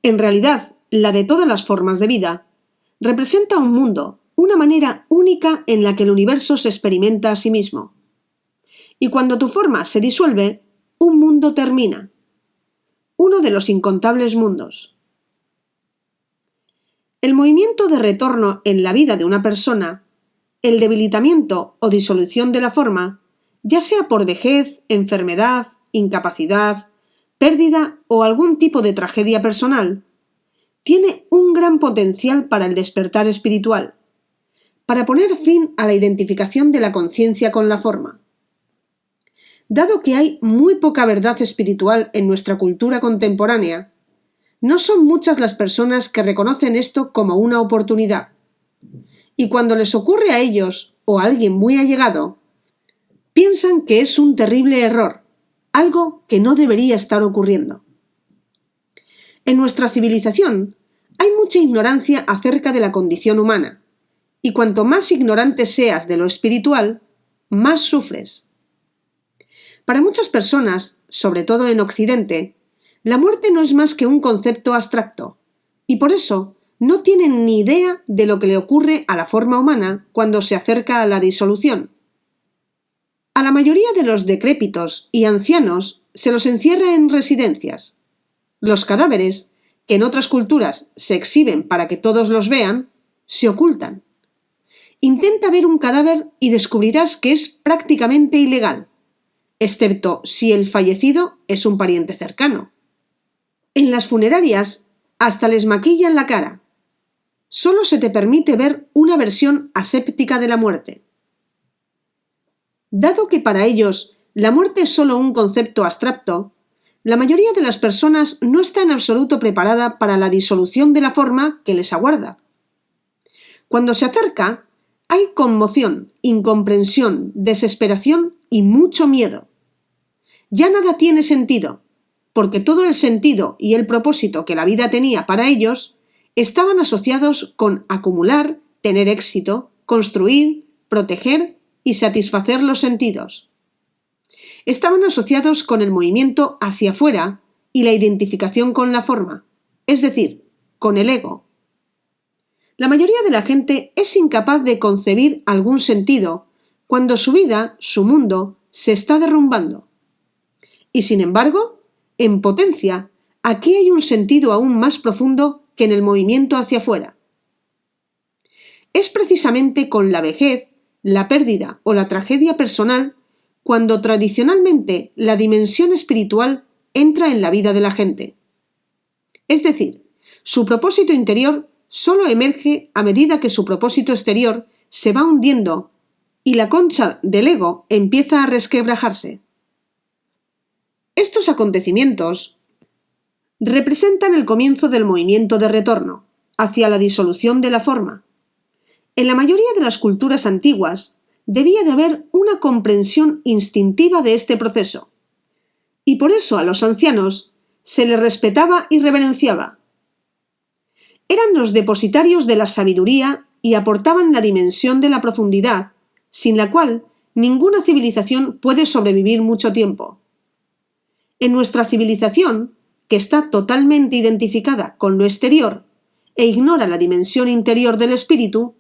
en realidad la de todas las formas de vida, representa un mundo, una manera única en la que el universo se experimenta a sí mismo. Y cuando tu forma se disuelve, un mundo termina. Uno de los incontables mundos. El movimiento de retorno en la vida de una persona, el debilitamiento o disolución de la forma, ya sea por vejez, enfermedad, incapacidad, pérdida o algún tipo de tragedia personal, tiene un gran potencial para el despertar espiritual, para poner fin a la identificación de la conciencia con la forma. Dado que hay muy poca verdad espiritual en nuestra cultura contemporánea, no son muchas las personas que reconocen esto como una oportunidad. Y cuando les ocurre a ellos o a alguien muy allegado, piensan que es un terrible error, algo que no debería estar ocurriendo. En nuestra civilización hay mucha ignorancia acerca de la condición humana, y cuanto más ignorante seas de lo espiritual, más sufres. Para muchas personas, sobre todo en Occidente, la muerte no es más que un concepto abstracto, y por eso no tienen ni idea de lo que le ocurre a la forma humana cuando se acerca a la disolución. A la mayoría de los decrépitos y ancianos se los encierra en residencias. Los cadáveres, que en otras culturas se exhiben para que todos los vean, se ocultan. Intenta ver un cadáver y descubrirás que es prácticamente ilegal, excepto si el fallecido es un pariente cercano. En las funerarias hasta les maquillan la cara. Solo se te permite ver una versión aséptica de la muerte. Dado que para ellos la muerte es solo un concepto abstracto, la mayoría de las personas no está en absoluto preparada para la disolución de la forma que les aguarda. Cuando se acerca, hay conmoción, incomprensión, desesperación y mucho miedo. Ya nada tiene sentido, porque todo el sentido y el propósito que la vida tenía para ellos estaban asociados con acumular, tener éxito, construir, proteger y satisfacer los sentidos. Estaban asociados con el movimiento hacia afuera y la identificación con la forma, es decir, con el ego. La mayoría de la gente es incapaz de concebir algún sentido cuando su vida, su mundo, se está derrumbando. Y sin embargo, en potencia, aquí hay un sentido aún más profundo que en el movimiento hacia afuera. Es precisamente con la vejez, la pérdida o la tragedia personal cuando tradicionalmente la dimensión espiritual entra en la vida de la gente. Es decir, Su propósito interior solo emerge a medida que su propósito exterior se va hundiendo y la concha del ego empieza a resquebrajarse. Estos acontecimientos representan el comienzo del movimiento de retorno hacia la disolución de la forma. En la mayoría de las culturas antiguas debía de haber una comprensión instintiva de este proceso, y por eso a los ancianos se les respetaba y reverenciaba. Eran los depositarios de la sabiduría y aportaban la dimensión de la profundidad, sin la cual ninguna civilización puede sobrevivir mucho tiempo. En nuestra civilización, que está totalmente identificada con lo exterior e ignora la dimensión interior del espíritu,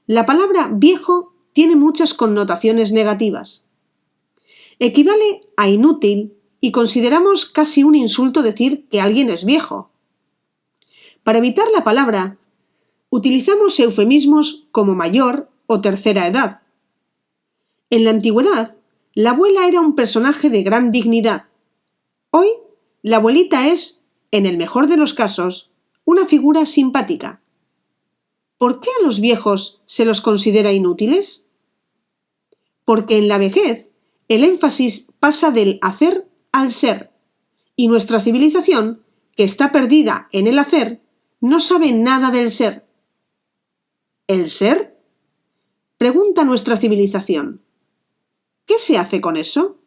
la palabra viejo tiene muchas connotaciones negativas. Equivale a inútil y consideramos casi un insulto decir que alguien es viejo. Para evitar la palabra, utilizamos eufemismos como mayor o tercera edad. En la antigüedad, la abuela era un personaje de gran dignidad. Hoy, la abuelita es, en el mejor de los casos, una figura simpática. ¿Por qué a los viejos se los considera inútiles? Porque en la vejez el énfasis pasa del hacer al ser, y nuestra civilización, que está perdida en el hacer, no sabe nada del ser. ¿El ser? Pregunta nuestra civilización. ¿Qué se hace con eso?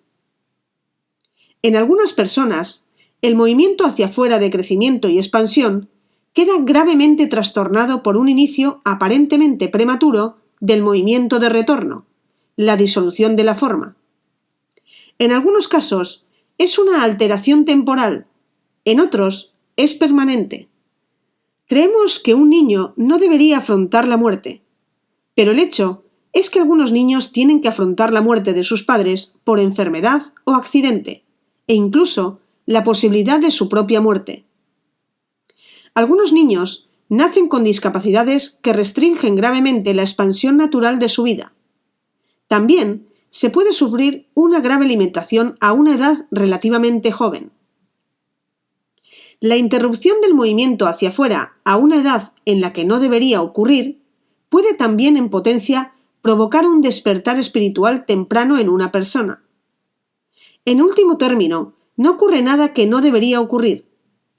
En algunas personas, el movimiento hacia afuera de crecimiento y expansión queda gravemente trastornado por un inicio aparentemente prematuro del movimiento de retorno, la disolución de la forma. En algunos casos es una alteración temporal, en otros es permanente. Creemos que un niño no debería afrontar la muerte, pero el hecho es que algunos niños tienen que afrontar la muerte de sus padres por enfermedad o accidente, e incluso la posibilidad de su propia muerte. Algunos niños nacen con discapacidades que restringen gravemente la expansión natural de su vida. También se puede sufrir una grave limitación a una edad relativamente joven. La interrupción del movimiento hacia afuera a una edad en la que no debería ocurrir puede también en potencia provocar un despertar espiritual temprano en una persona. En último término, no ocurre nada que no debería ocurrir,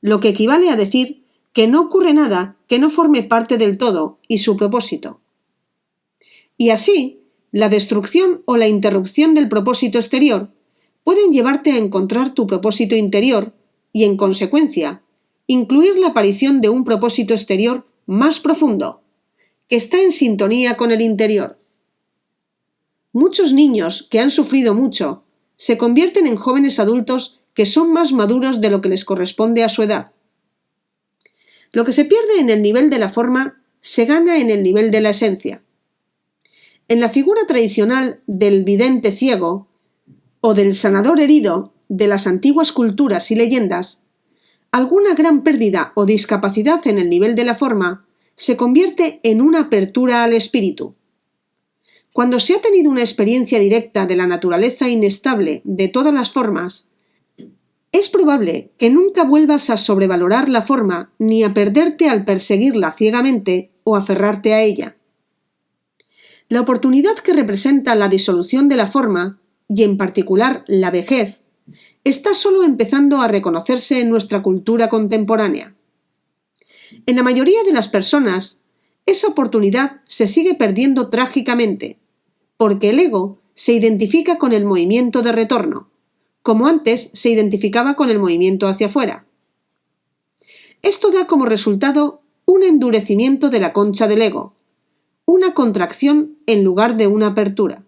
lo que equivale a decir que no ocurre nada que no forme parte del todo y su propósito. Y así, la destrucción o la interrupción del propósito exterior pueden llevarte a encontrar tu propósito interior y, en consecuencia, incluir la aparición de un propósito exterior más profundo, que está en sintonía con el interior. Muchos niños que han sufrido mucho se convierten en jóvenes adultos que son más maduros de lo que les corresponde a su edad. Lo que se pierde en el nivel de la forma se gana en el nivel de la esencia. En la figura tradicional del vidente ciego o del sanador herido de las antiguas culturas y leyendas, alguna gran pérdida o discapacidad en el nivel de la forma se convierte en una apertura al espíritu. Cuando se ha tenido una experiencia directa de la naturaleza inestable de todas las formas, es probable que nunca vuelvas a sobrevalorar la forma ni a perderte al perseguirla ciegamente o aferrarte a ella. La oportunidad que representa la disolución de la forma, y en particular la vejez, está solo empezando a reconocerse en nuestra cultura contemporánea. En la mayoría de las personas, esa oportunidad se sigue perdiendo trágicamente, porque el ego se identifica con el movimiento de retorno, como antes se identificaba con el movimiento hacia afuera. Esto da como resultado un endurecimiento de la concha del ego, una contracción en lugar de una apertura.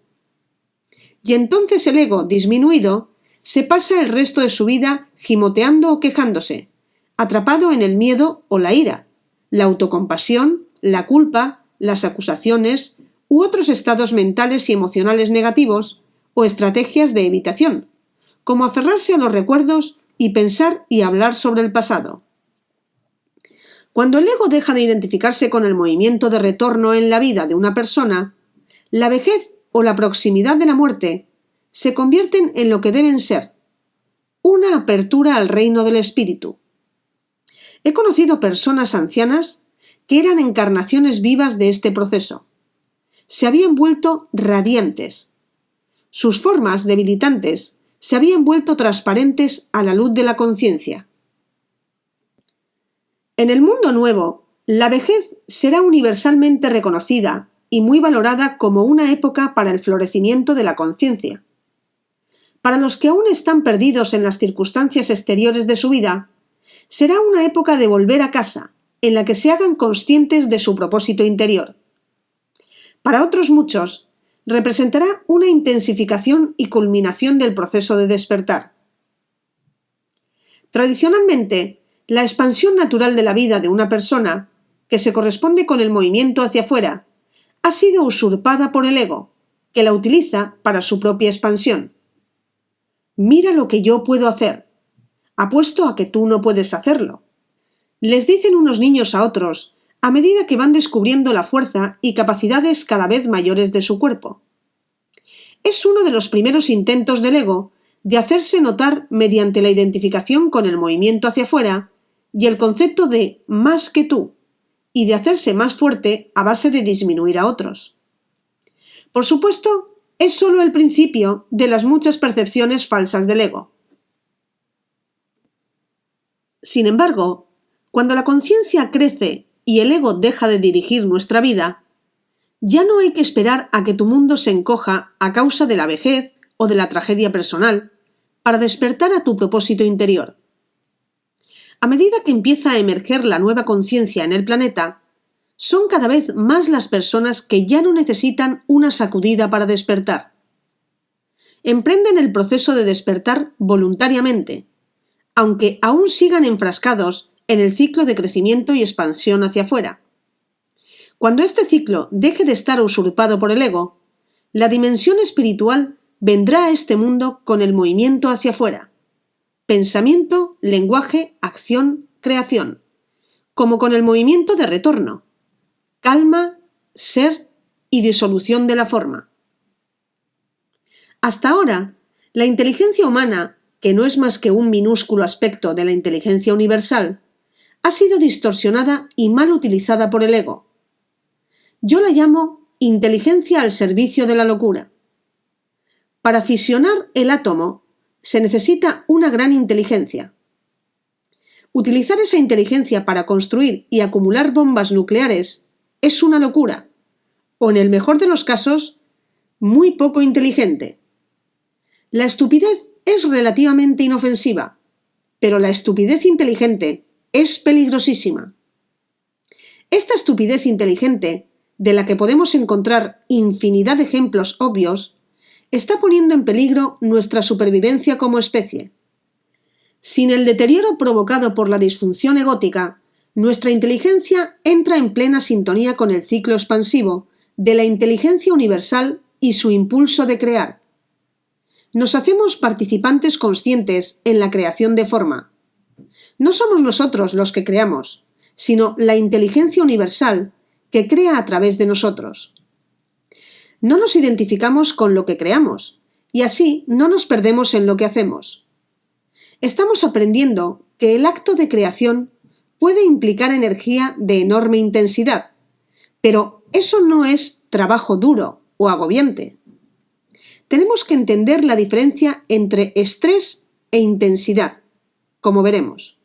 Y entonces el ego disminuido se pasa el resto de su vida gimoteando o quejándose, atrapado en el miedo o la ira, la autocompasión, la culpa, las acusaciones u otros estados mentales y emocionales negativos o estrategias de evitación, como aferrarse a los recuerdos y pensar y hablar sobre el pasado. Cuando el ego deja de identificarse con el movimiento de retorno en la vida de una persona, la vejez o la proximidad de la muerte se convierten en lo que deben ser, una apertura al reino del espíritu. He conocido personas ancianas que eran encarnaciones vivas de este proceso. Se habían vuelto radiantes. Sus formas debilitantes se habían vuelto transparentes a la luz de la conciencia. En el mundo nuevo, la vejez será universalmente reconocida y muy valorada como una época para el florecimiento de la conciencia. Para los que aún están perdidos en las circunstancias exteriores de su vida, será una época de volver a casa, en la que se hagan conscientes de su propósito interior. Para otros muchos, representará una intensificación y culminación del proceso de despertar. Tradicionalmente, la expansión natural de la vida de una persona, que se corresponde con el movimiento hacia afuera, ha sido usurpada por el ego, que la utiliza para su propia expansión. Mira lo que yo puedo hacer. Apuesto a que tú no puedes hacerlo. Les dicen unos niños a otros a medida que van descubriendo la fuerza y capacidades cada vez mayores de su cuerpo. Es uno de los primeros intentos del ego de hacerse notar mediante la identificación con el movimiento hacia afuera y el concepto de más que tú, y de hacerse más fuerte a base de disminuir a otros. Por supuesto, es solo el principio de las muchas percepciones falsas del ego. Sin embargo, cuando la conciencia crece y el ego deja de dirigir nuestra vida, ya no hay que esperar a que tu mundo se encoja a causa de la vejez o de la tragedia personal para despertar a tu propósito interior. A medida que empieza a emerger la nueva conciencia en el planeta, son cada vez más las personas que ya no necesitan una sacudida para despertar. Emprenden el proceso de despertar voluntariamente, aunque aún sigan enfrascados en el ciclo de crecimiento y expansión hacia afuera. Cuando este ciclo deje de estar usurpado por el ego, la dimensión espiritual vendrá a este mundo con el movimiento hacia afuera. Pensamiento, lenguaje, acción, creación, como con el movimiento de retorno, calma, ser y disolución de la forma. Hasta ahora, la inteligencia humana, que no es más que un minúsculo aspecto de la inteligencia universal, ha sido distorsionada y mal utilizada por el ego. Yo la llamo inteligencia al servicio de la locura. Para fisionar el átomo se necesita una gran inteligencia. Utilizar esa inteligencia para construir y acumular bombas nucleares es una locura, o en el mejor de los casos, muy poco inteligente. La estupidez es relativamente inofensiva, pero la estupidez inteligente es peligrosísima. Esta estupidez inteligente, de la que podemos encontrar infinidad de ejemplos obvios, está poniendo en peligro nuestra supervivencia como especie. Sin el deterioro provocado por la disfunción egótica, nuestra inteligencia entra en plena sintonía con el ciclo expansivo de la inteligencia universal y su impulso de crear. Nos hacemos participantes conscientes en la creación de forma. No somos nosotros los que creamos, sino la inteligencia universal que crea a través de nosotros. No nos identificamos con lo que creamos, y así no nos perdemos en lo que hacemos. Estamos aprendiendo que el acto de creación puede implicar energía de enorme intensidad, pero eso no es trabajo duro o agobiante. Tenemos que entender la diferencia entre estrés e intensidad, como veremos.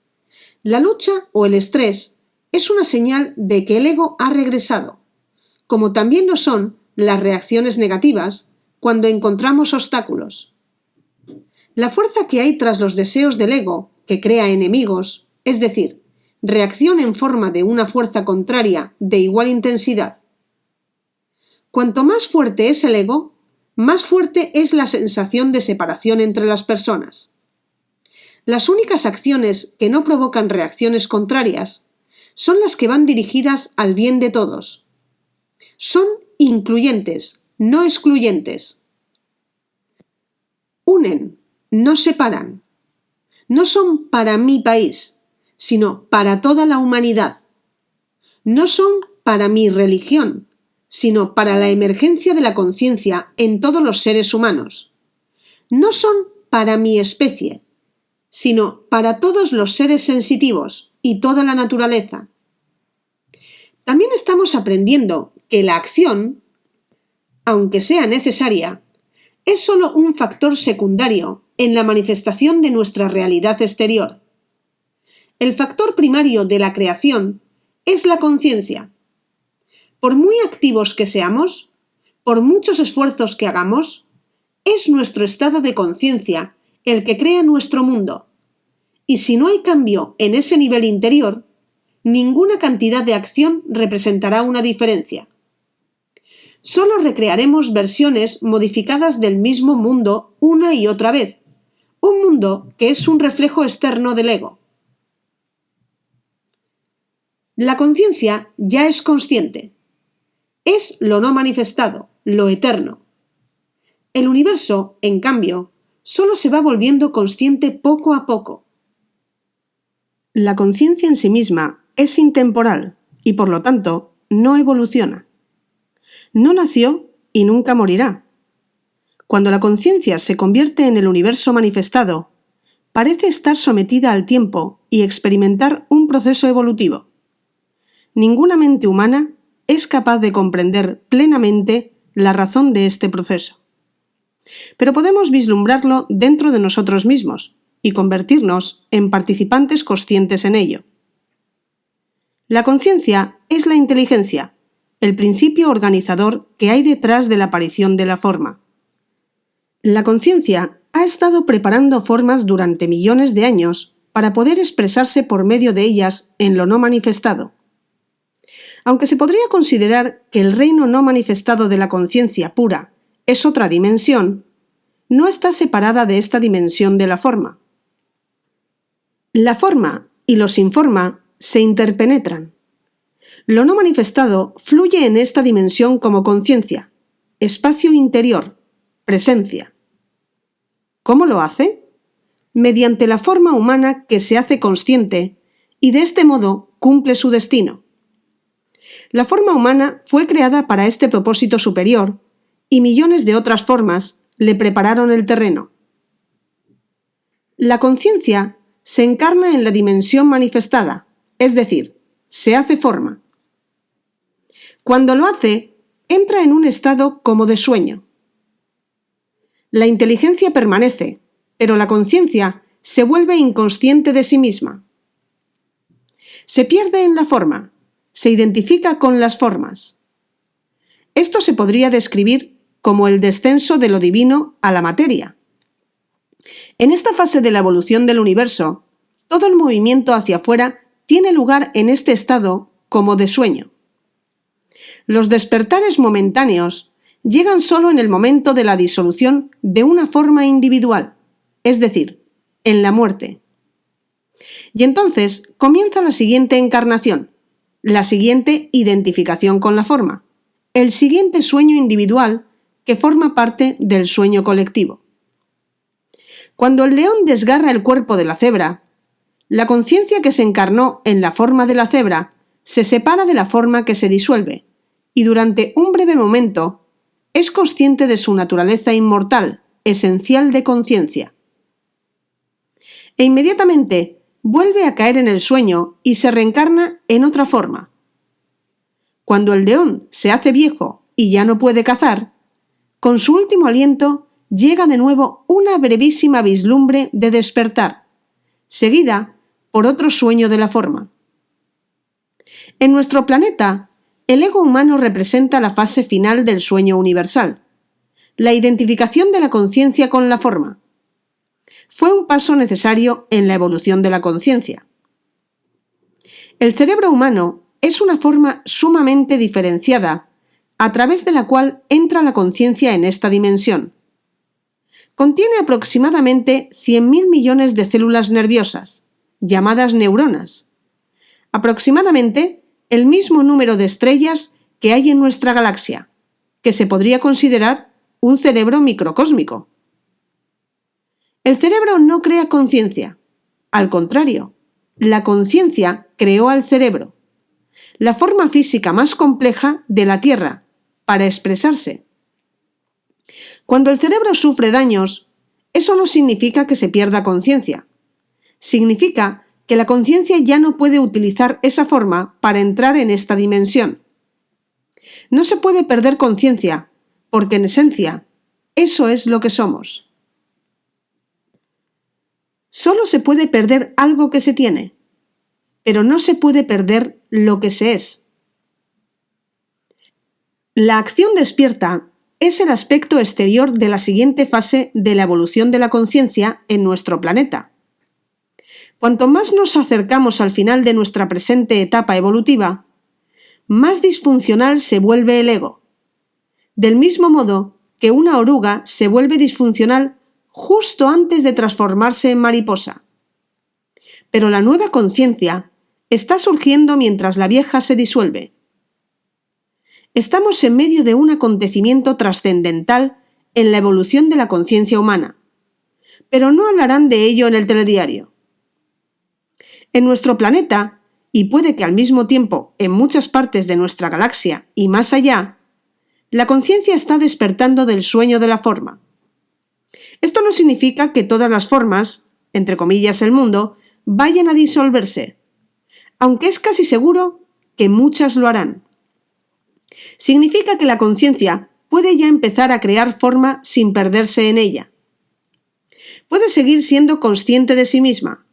La lucha o el estrés es una señal de que el ego ha regresado, como también lo son las reacciones negativas cuando encontramos obstáculos. La fuerza que hay tras los deseos del ego, que crea enemigos, es decir, reacción en forma de una fuerza contraria de igual intensidad. Cuanto más fuerte es el ego, más fuerte es la sensación de separación entre las personas. Las únicas acciones que no provocan reacciones contrarias son las que van dirigidas al bien de todos. Son incluyentes, no excluyentes. Unen, no separan. No son para mi país, sino para toda la humanidad. No son para mi religión, sino para la emergencia de la conciencia en todos los seres humanos. No son para mi especie, sino para todos los seres sensitivos, y toda la naturaleza. También estamos aprendiendo que la acción, aunque sea necesaria, es solo un factor secundario en la manifestación de nuestra realidad exterior. El factor primario de la creación es la conciencia. Por muy activos que seamos, por muchos esfuerzos que hagamos, es nuestro estado de conciencia el que crea nuestro mundo. Y si no hay cambio en ese nivel interior, ninguna cantidad de acción representará una diferencia. Solo recrearemos versiones modificadas del mismo mundo una y otra vez, un mundo que es un reflejo externo del ego. La conciencia ya es consciente. Es lo no manifestado, lo eterno. El universo, en cambio, solo se va volviendo consciente poco a poco. La conciencia en sí misma es intemporal y, por lo tanto, no evoluciona. No nació y nunca morirá. Cuando la conciencia se convierte en el universo manifestado, parece estar sometida al tiempo y experimentar un proceso evolutivo. Ninguna mente humana es capaz de comprender plenamente la razón de este proceso. Pero podemos vislumbrarlo dentro de nosotros mismos y convertirnos en participantes conscientes en ello. La conciencia es la inteligencia, el principio organizador que hay detrás de la aparición de la forma. La conciencia ha estado preparando formas durante millones de años para poder expresarse por medio de ellas en lo no manifestado. Aunque se podría considerar que el reino no manifestado de la conciencia pura es otra dimensión, no está separada de esta dimensión de la forma. La forma y lo sin forma se interpenetran. Lo no manifestado fluye en esta dimensión como conciencia, espacio interior, presencia. ¿Cómo lo hace? Mediante la forma humana que se hace consciente y de este modo cumple su destino. La forma humana fue creada para este propósito superior y millones de otras formas le prepararon el terreno. La conciencia se encarna en la dimensión manifestada, es decir, se hace forma. Cuando lo hace, entra en un estado como de sueño. La inteligencia permanece, pero la conciencia se vuelve inconsciente de sí misma. Se pierde en la forma, se identifica con las formas. Esto se podría describir como el descenso de lo divino a la materia. En esta fase de la evolución del universo, todo el movimiento hacia afuera tiene lugar en este estado como de sueño. Los despertares momentáneos llegan solo en el momento de la disolución de una forma individual, es decir, en la muerte. Y entonces comienza la siguiente encarnación, la siguiente identificación con la forma, el siguiente sueño individual que forma parte del sueño colectivo. Cuando el león desgarra el cuerpo de la cebra, la conciencia que se encarnó en la forma de la cebra se separa de la forma que se disuelve y durante un breve momento es consciente de su naturaleza inmortal, esencial de conciencia. E inmediatamente vuelve a caer en el sueño y se reencarna en otra forma. Cuando el león se hace viejo y ya no puede cazar, con su último aliento llega de nuevo una brevísima vislumbre de despertar, seguida por otro sueño de la forma. En nuestro planeta, el ego humano representa la fase final del sueño universal, la identificación de la conciencia con la forma. Fue un paso necesario en la evolución de la conciencia. El cerebro humano es una forma sumamente diferenciada, a través de la cual entra la conciencia en esta dimensión. Contiene aproximadamente 100.000 millones de células nerviosas, llamadas neuronas. Aproximadamente el mismo número de estrellas que hay en nuestra galaxia, que se podría considerar un cerebro microcósmico. El cerebro no crea conciencia. Al contrario, la conciencia creó al cerebro, la forma física más compleja de la Tierra, para expresarse. Cuando el cerebro sufre daños, eso no significa que se pierda conciencia. Significa que la conciencia ya no puede utilizar esa forma para entrar en esta dimensión. No se puede perder conciencia, porque en esencia, eso es lo que somos. Solo se puede perder algo que se tiene, pero no se puede perder lo que se es. La acción despierta es el aspecto exterior de la siguiente fase de la evolución de la conciencia en nuestro planeta. Cuanto más nos acercamos al final de nuestra presente etapa evolutiva, más disfuncional se vuelve el ego, del mismo modo que una oruga se vuelve disfuncional justo antes de transformarse en mariposa. Pero la nueva conciencia está surgiendo mientras la vieja se disuelve. Estamos en medio de un acontecimiento trascendental en la evolución de la conciencia humana, pero no hablarán de ello en el telediario. En nuestro planeta, y puede que al mismo tiempo en muchas partes de nuestra galaxia y más allá, la conciencia está despertando del sueño de la forma. Esto no significa que todas las formas, entre comillas el mundo, vayan a disolverse, aunque es casi seguro que muchas lo harán. Significa que la conciencia puede ya empezar a crear forma sin perderse en ella. Puede seguir siendo consciente de sí misma,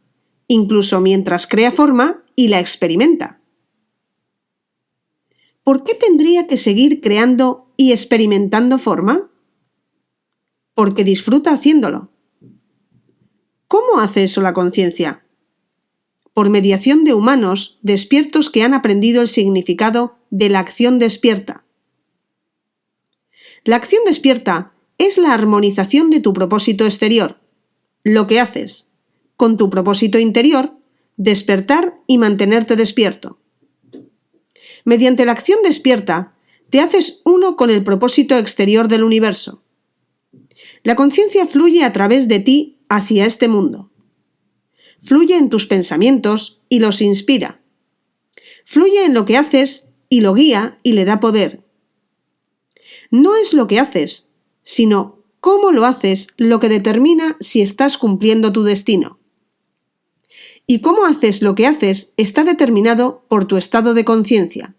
incluso mientras crea forma y la experimenta. ¿Por qué tendría que seguir creando y experimentando forma? Porque disfruta haciéndolo. ¿Cómo hace eso la conciencia? Por mediación de humanos despiertos que han aprendido el significado de la acción despierta. La acción despierta es la armonización de tu propósito exterior, lo que haces, con tu propósito interior, despertar y mantenerte despierto. Mediante la acción despierta, te haces uno con el propósito exterior del universo. La conciencia fluye a través de ti hacia este mundo. Fluye en tus pensamientos y los inspira. Fluye en lo que haces y lo guía y le da poder. No es lo que haces, sino cómo lo haces lo que determina si estás cumpliendo tu destino. Y cómo haces lo que haces está determinado por tu estado de conciencia.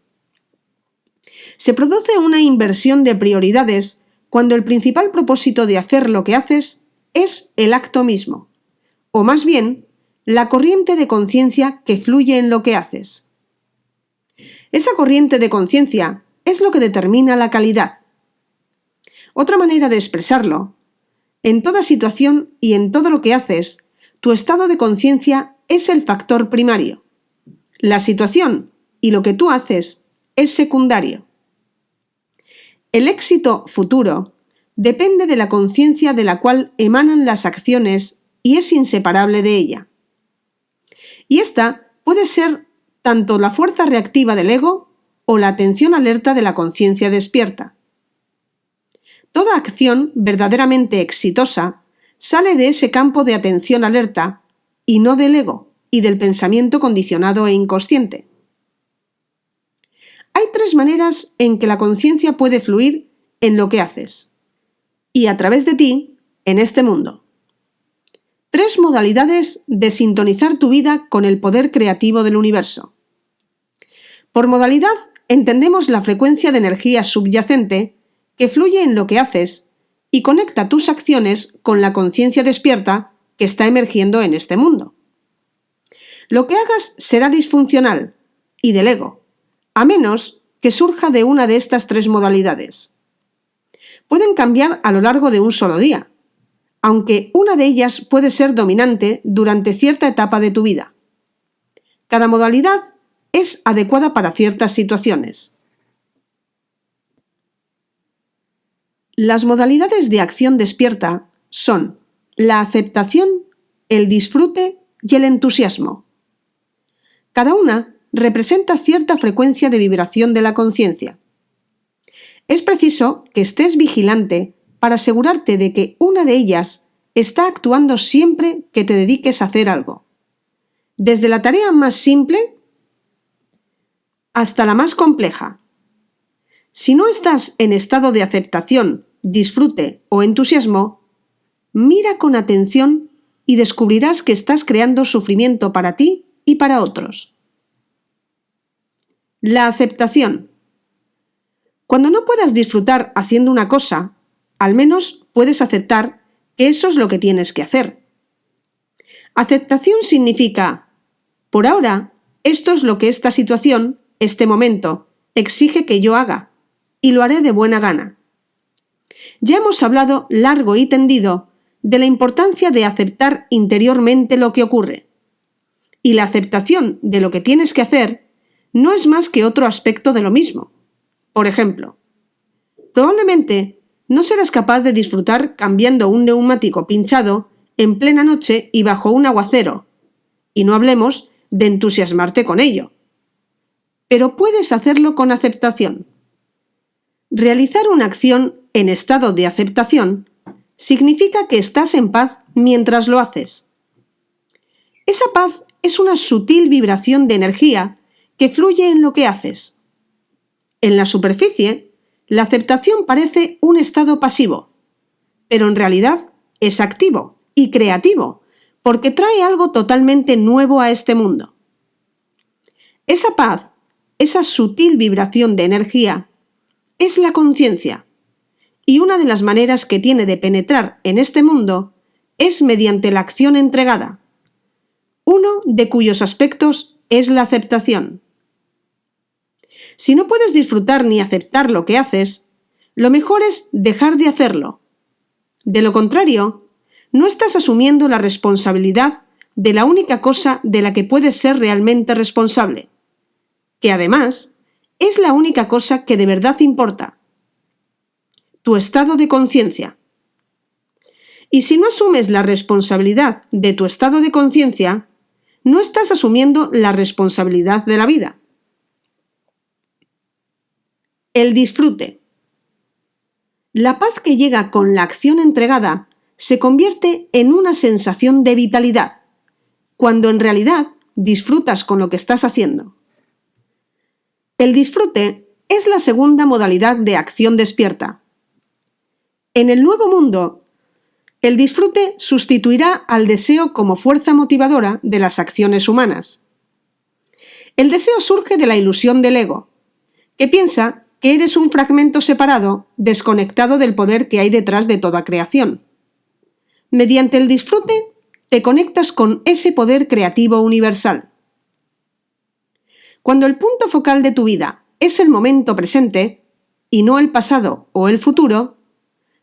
Se produce una inversión de prioridades cuando el principal propósito de hacer lo que haces es el acto mismo, o más bien, la corriente de conciencia que fluye en lo que haces. Esa corriente de conciencia es lo que determina la calidad. Otra manera de expresarlo, en toda situación y en todo lo que haces, tu estado de conciencia es el factor primario. La situación y lo que tú haces es secundario. El éxito futuro depende de la conciencia de la cual emanan las acciones y es inseparable de ella. Y esta puede ser tanto la fuerza reactiva del ego o la atención alerta de la conciencia despierta. Toda acción verdaderamente exitosa sale de ese campo de atención alerta y no del ego y del pensamiento condicionado e inconsciente. Hay tres maneras en que la conciencia puede fluir en lo que haces y a través de ti en este mundo. Tres modalidades de sintonizar tu vida con el poder creativo del universo. Por modalidad entendemos la frecuencia de energía subyacente que fluye en lo que haces y conecta tus acciones con la conciencia despierta que está emergiendo en este mundo. Lo que hagas será disfuncional y del ego, a menos que surja de una de estas tres modalidades. Pueden cambiar a lo largo de un solo día, aunque una de ellas puede ser dominante durante cierta etapa de tu vida. Cada modalidad es adecuada para ciertas situaciones. Las modalidades de acción despierta son la aceptación, el disfrute y el entusiasmo. Cada una representa cierta frecuencia de vibración de la conciencia. Es preciso que estés vigilante para asegurarte de que una de ellas está actuando siempre que te dediques a hacer algo, desde la tarea más simple hasta la más compleja. Si no estás en estado de aceptación, disfrute o entusiasmo, mira con atención y descubrirás que estás creando sufrimiento para ti y para otros. La aceptación. Cuando no puedas disfrutar haciendo una cosa, al menos puedes aceptar que eso es lo que tienes que hacer. Aceptación significa, por ahora, esto es lo que esta situación, este momento, exige que yo haga, y lo haré de buena gana. Ya hemos hablado largo y tendido de la importancia de aceptar interiormente lo que ocurre. Y la aceptación de lo que tienes que hacer no es más que otro aspecto de lo mismo. Por ejemplo, probablemente no serás capaz de disfrutar cambiando un neumático pinchado en plena noche y bajo un aguacero, y no hablemos de entusiasmarte con ello. Pero puedes hacerlo con aceptación. Realizar una acción en estado de aceptación significa que estás en paz mientras lo haces. Esa paz es una sutil vibración de energía que fluye en lo que haces. En la superficie, la aceptación parece un estado pasivo, pero en realidad es activo y creativo, porque trae algo totalmente nuevo a este mundo. Esa paz, esa sutil vibración de energía, es la conciencia, y una de las maneras que tiene de penetrar en este mundo es mediante la acción entregada, uno de cuyos aspectos es la aceptación. Si no puedes disfrutar ni aceptar lo que haces, lo mejor es dejar de hacerlo. De lo contrario, no estás asumiendo la responsabilidad de la única cosa de la que puedes ser realmente responsable, que además es la única cosa que de verdad importa: tu estado de conciencia. Y si no asumes la responsabilidad de tu estado de conciencia, no estás asumiendo la responsabilidad de la vida. El disfrute. La paz que llega con la acción entregada se convierte en una sensación de vitalidad, cuando en realidad disfrutas con lo que estás haciendo. El disfrute es la segunda modalidad de acción despierta. En el nuevo mundo, el disfrute sustituirá al deseo como fuerza motivadora de las acciones humanas. El deseo surge de la ilusión del ego, que piensa que eres un fragmento separado, desconectado del poder que hay detrás de toda creación. Mediante el disfrute, te conectas con ese poder creativo universal. Cuando el punto focal de tu vida es el momento presente, y no el pasado o el futuro,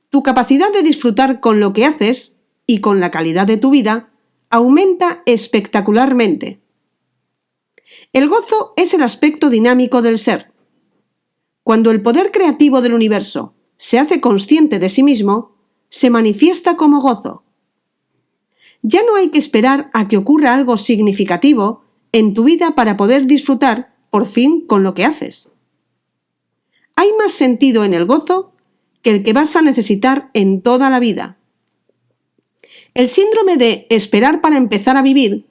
tu capacidad de disfrutar con lo que haces y con la calidad de tu vida aumenta espectacularmente. El gozo es el aspecto dinámico del ser. Cuando el poder creativo del universo se hace consciente de sí mismo, se manifiesta como gozo. Ya no hay que esperar a que ocurra algo significativo en tu vida para poder disfrutar, por fin, con lo que haces. Hay más sentido en el gozo que el que vas a necesitar en toda la vida. El síndrome de esperar para empezar a vivir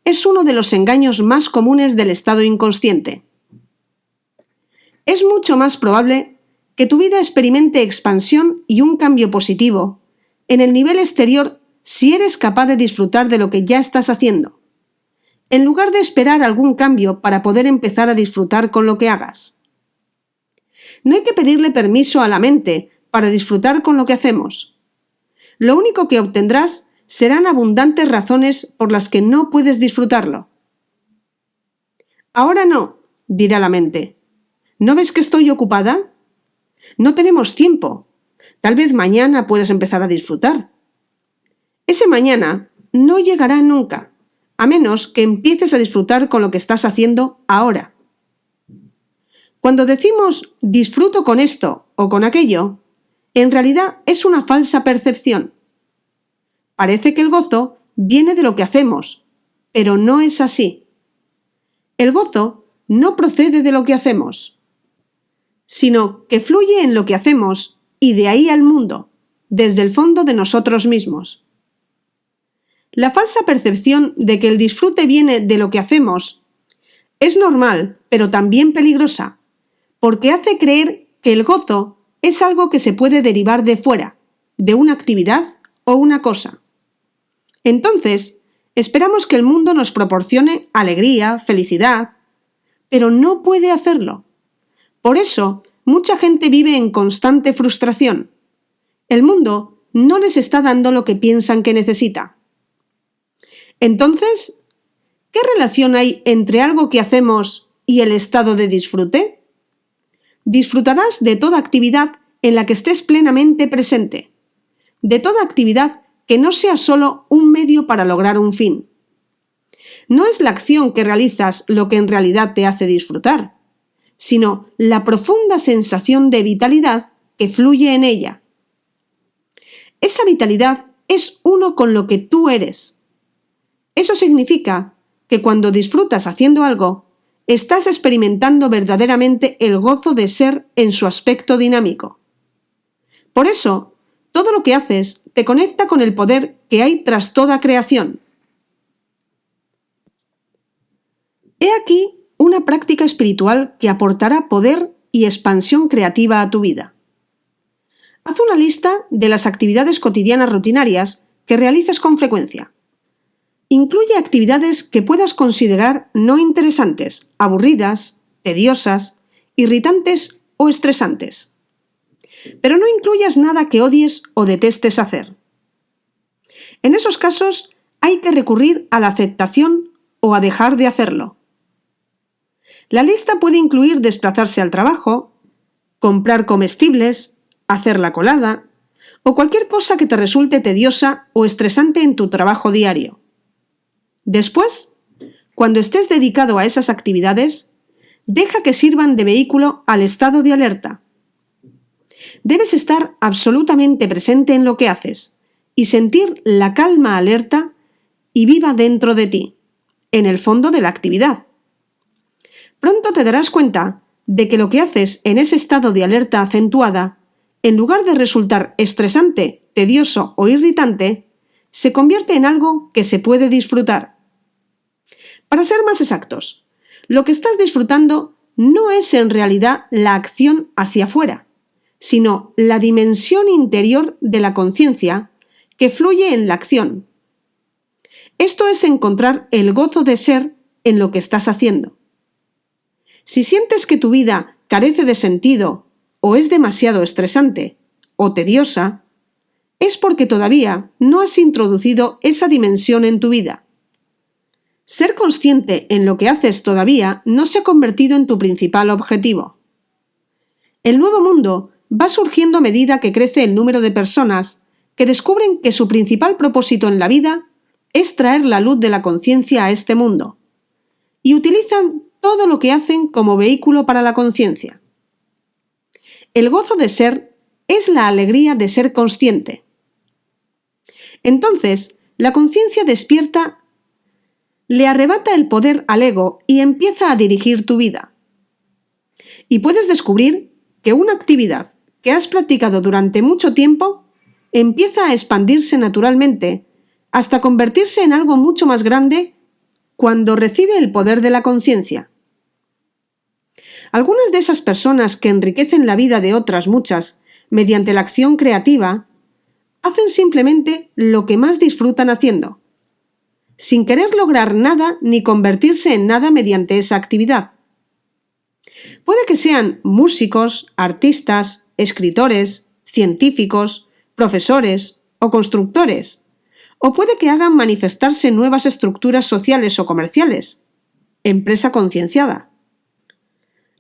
es uno de los engaños más comunes del estado inconsciente. Es mucho más probable que tu vida experimente expansión y un cambio positivo en el nivel exterior si eres capaz de disfrutar de lo que ya estás haciendo, en lugar de esperar algún cambio para poder empezar a disfrutar con lo que hagas. No hay que pedirle permiso a la mente para disfrutar con lo que hacemos. Lo único que obtendrás serán abundantes razones por las que no puedes disfrutarlo. Ahora no, dirá la mente. ¿No ves que estoy ocupada? No tenemos tiempo. Tal vez mañana puedas empezar a disfrutar. Ese mañana no llegará nunca, a menos que empieces a disfrutar con lo que estás haciendo ahora. Cuando decimos disfruto con esto o con aquello, en realidad es una falsa percepción. Parece que el gozo viene de lo que hacemos, pero no es así. El gozo no procede de lo que hacemos, sino que fluye en lo que hacemos y de ahí al mundo, desde el fondo de nosotros mismos. La falsa percepción de que el disfrute viene de lo que hacemos es normal, pero también peligrosa, porque hace creer que el gozo es algo que se puede derivar de fuera, de una actividad o una cosa. Entonces, Esperamos que el mundo nos proporcione alegría, felicidad, pero no puede hacerlo. Por eso, mucha gente vive en constante frustración. El mundo no les está dando lo que piensan que necesita. Entonces, ¿qué relación hay entre algo que hacemos y el estado de disfrute? Disfrutarás de toda actividad en la que estés plenamente presente, de toda actividad que no sea solo un medio para lograr un fin. No es la acción que realizas lo que en realidad te hace disfrutar, sino la profunda sensación de vitalidad que fluye en ella. Esa vitalidad es uno con lo que tú eres. Eso significa que cuando disfrutas haciendo algo, estás experimentando verdaderamente el gozo de ser en su aspecto dinámico. Por eso, todo lo que haces te conecta con el poder que hay tras toda creación. He aquí una práctica espiritual que aportará poder y expansión creativa a tu vida. Haz una lista de las actividades cotidianas rutinarias que realices con frecuencia. Incluye actividades que puedas considerar no interesantes, aburridas, tediosas, irritantes o estresantes. Pero no incluyas nada que odies o detestes hacer. En esos casos hay que recurrir a la aceptación o a dejar de hacerlo. La lista puede incluir desplazarse al trabajo, comprar comestibles, hacer la colada o cualquier cosa que te resulte tediosa o estresante en tu trabajo diario. Después, cuando estés dedicado a esas actividades, deja que sirvan de vehículo al estado de alerta. Debes estar absolutamente presente en lo que haces y sentir la calma alerta y viva dentro de ti, en el fondo de la actividad. Pronto te darás cuenta de que lo que haces en ese estado de alerta acentuada, en lugar de resultar estresante, tedioso o irritante, se convierte en algo que se puede disfrutar. Para ser más exactos, lo que estás disfrutando no es en realidad la acción hacia afuera, sino la dimensión interior de la conciencia que fluye en la acción. Esto es encontrar el gozo de ser en lo que estás haciendo. Si sientes que tu vida carece de sentido o es demasiado estresante o tediosa, es porque todavía no has introducido esa dimensión en tu vida. Ser consciente en lo que haces todavía no se ha convertido en tu principal objetivo. El nuevo mundo va surgiendo a medida que crece el número de personas que descubren que su principal propósito en la vida es traer la luz de la conciencia a este mundo y utilizan todo lo que hacen como vehículo para la conciencia. El gozo de ser es la alegría de ser consciente. Entonces, la conciencia despierta, le arrebata el poder al ego y empieza a dirigir tu vida. Y puedes descubrir que una actividad que has practicado durante mucho tiempo empieza a expandirse naturalmente hasta convertirse en algo mucho más grande cuando recibe el poder de la conciencia. Algunas de esas personas que enriquecen la vida de otras muchas mediante la acción creativa hacen simplemente lo que más disfrutan haciendo, sin querer lograr nada ni convertirse en nada mediante esa actividad. Puede que sean músicos, artistas, escritores, científicos, profesores o constructores, o puede que hagan manifestarse nuevas estructuras sociales o comerciales, empresa concienciada.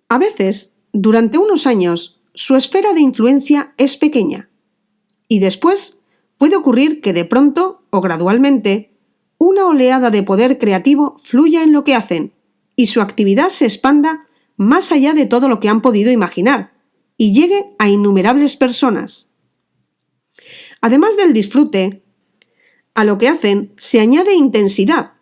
A veces, durante unos años, su esfera de influencia es pequeña, y después puede ocurrir que de pronto o gradualmente una oleada de poder creativo fluya en lo que hacen y su actividad se expanda más allá de todo lo que han podido imaginar y llegue a innumerables personas. Además del disfrute, a lo que hacen se añade intensidad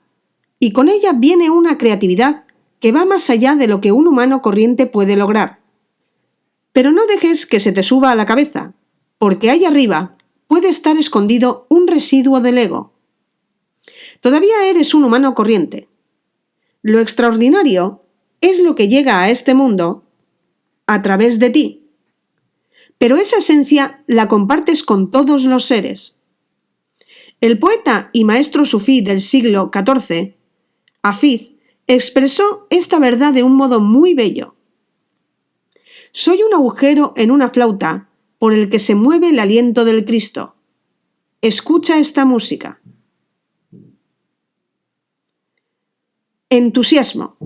y con ella viene una creatividad que va más allá de lo que un humano corriente puede lograr. Pero no dejes que se te suba a la cabeza, porque ahí arriba puede estar escondido un residuo del ego. Todavía eres un humano corriente. Lo extraordinario es lo que llega a este mundo a través de ti. Pero esa esencia la compartes con todos los seres. El poeta y maestro sufí del siglo XIV, Hafiz, expresó esta verdad de un modo muy bello. Soy un agujero en una flauta por el que se mueve el aliento del Cristo. Escucha esta música. Entusiasmo.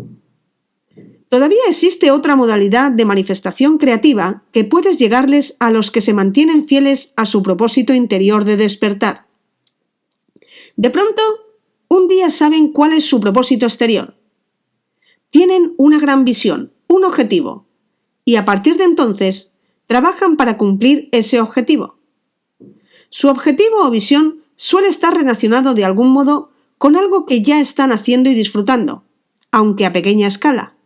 Todavía existe otra modalidad de manifestación creativa que puedes llegarles a los que se mantienen fieles a su propósito interior de despertar. De pronto, un día saben cuál es su propósito exterior. Tienen una gran visión, un objetivo, y a partir de entonces trabajan para cumplir ese objetivo. Su objetivo o visión suele estar relacionado de algún modo con algo que ya están haciendo y disfrutando, aunque a pequeña escala.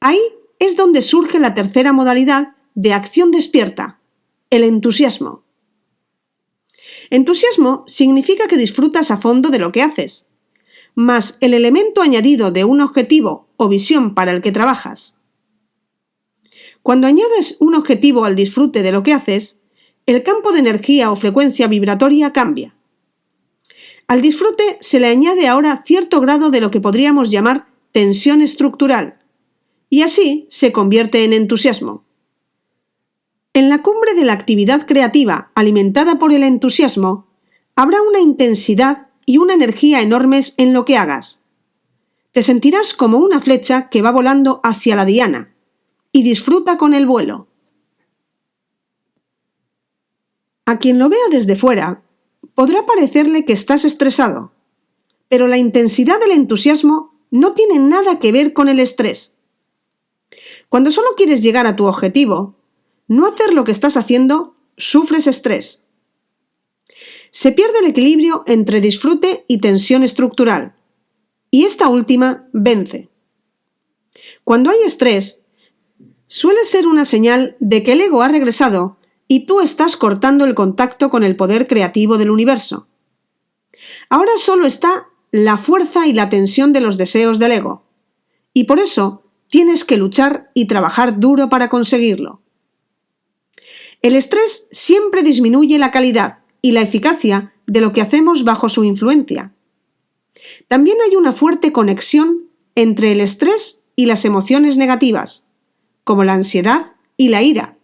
Ahí es donde surge la tercera modalidad de acción despierta, el entusiasmo. Entusiasmo significa que disfrutas a fondo de lo que haces, más el elemento añadido de un objetivo o visión para el que trabajas. Cuando añades un objetivo al disfrute de lo que haces, el campo de energía o frecuencia vibratoria cambia. Al disfrute se le añade ahora cierto grado de lo que podríamos llamar tensión estructural, y así se convierte en entusiasmo. En la cumbre de la actividad creativa alimentada por el entusiasmo, habrá una intensidad y una energía enormes en lo que hagas. Te sentirás como una flecha que va volando hacia la diana y disfruta con el vuelo. A quien lo vea desde fuera, podrá parecerle que estás estresado, pero la intensidad del entusiasmo no tiene nada que ver con el estrés. Cuando solo quieres llegar a tu objetivo, no hacer lo que estás haciendo, sufres estrés. Se pierde el equilibrio entre disfrute y tensión estructural, y esta última vence. Cuando hay estrés, suele ser una señal de que el ego ha regresado y tú estás cortando el contacto con el poder creativo del universo. Ahora solo está la fuerza y la tensión de los deseos del ego, y por eso tienes que luchar y trabajar duro para conseguirlo. El estrés siempre disminuye la calidad y la eficacia de lo que hacemos bajo su influencia. También hay una fuerte conexión entre el estrés y las emociones negativas, como la ansiedad y la ira.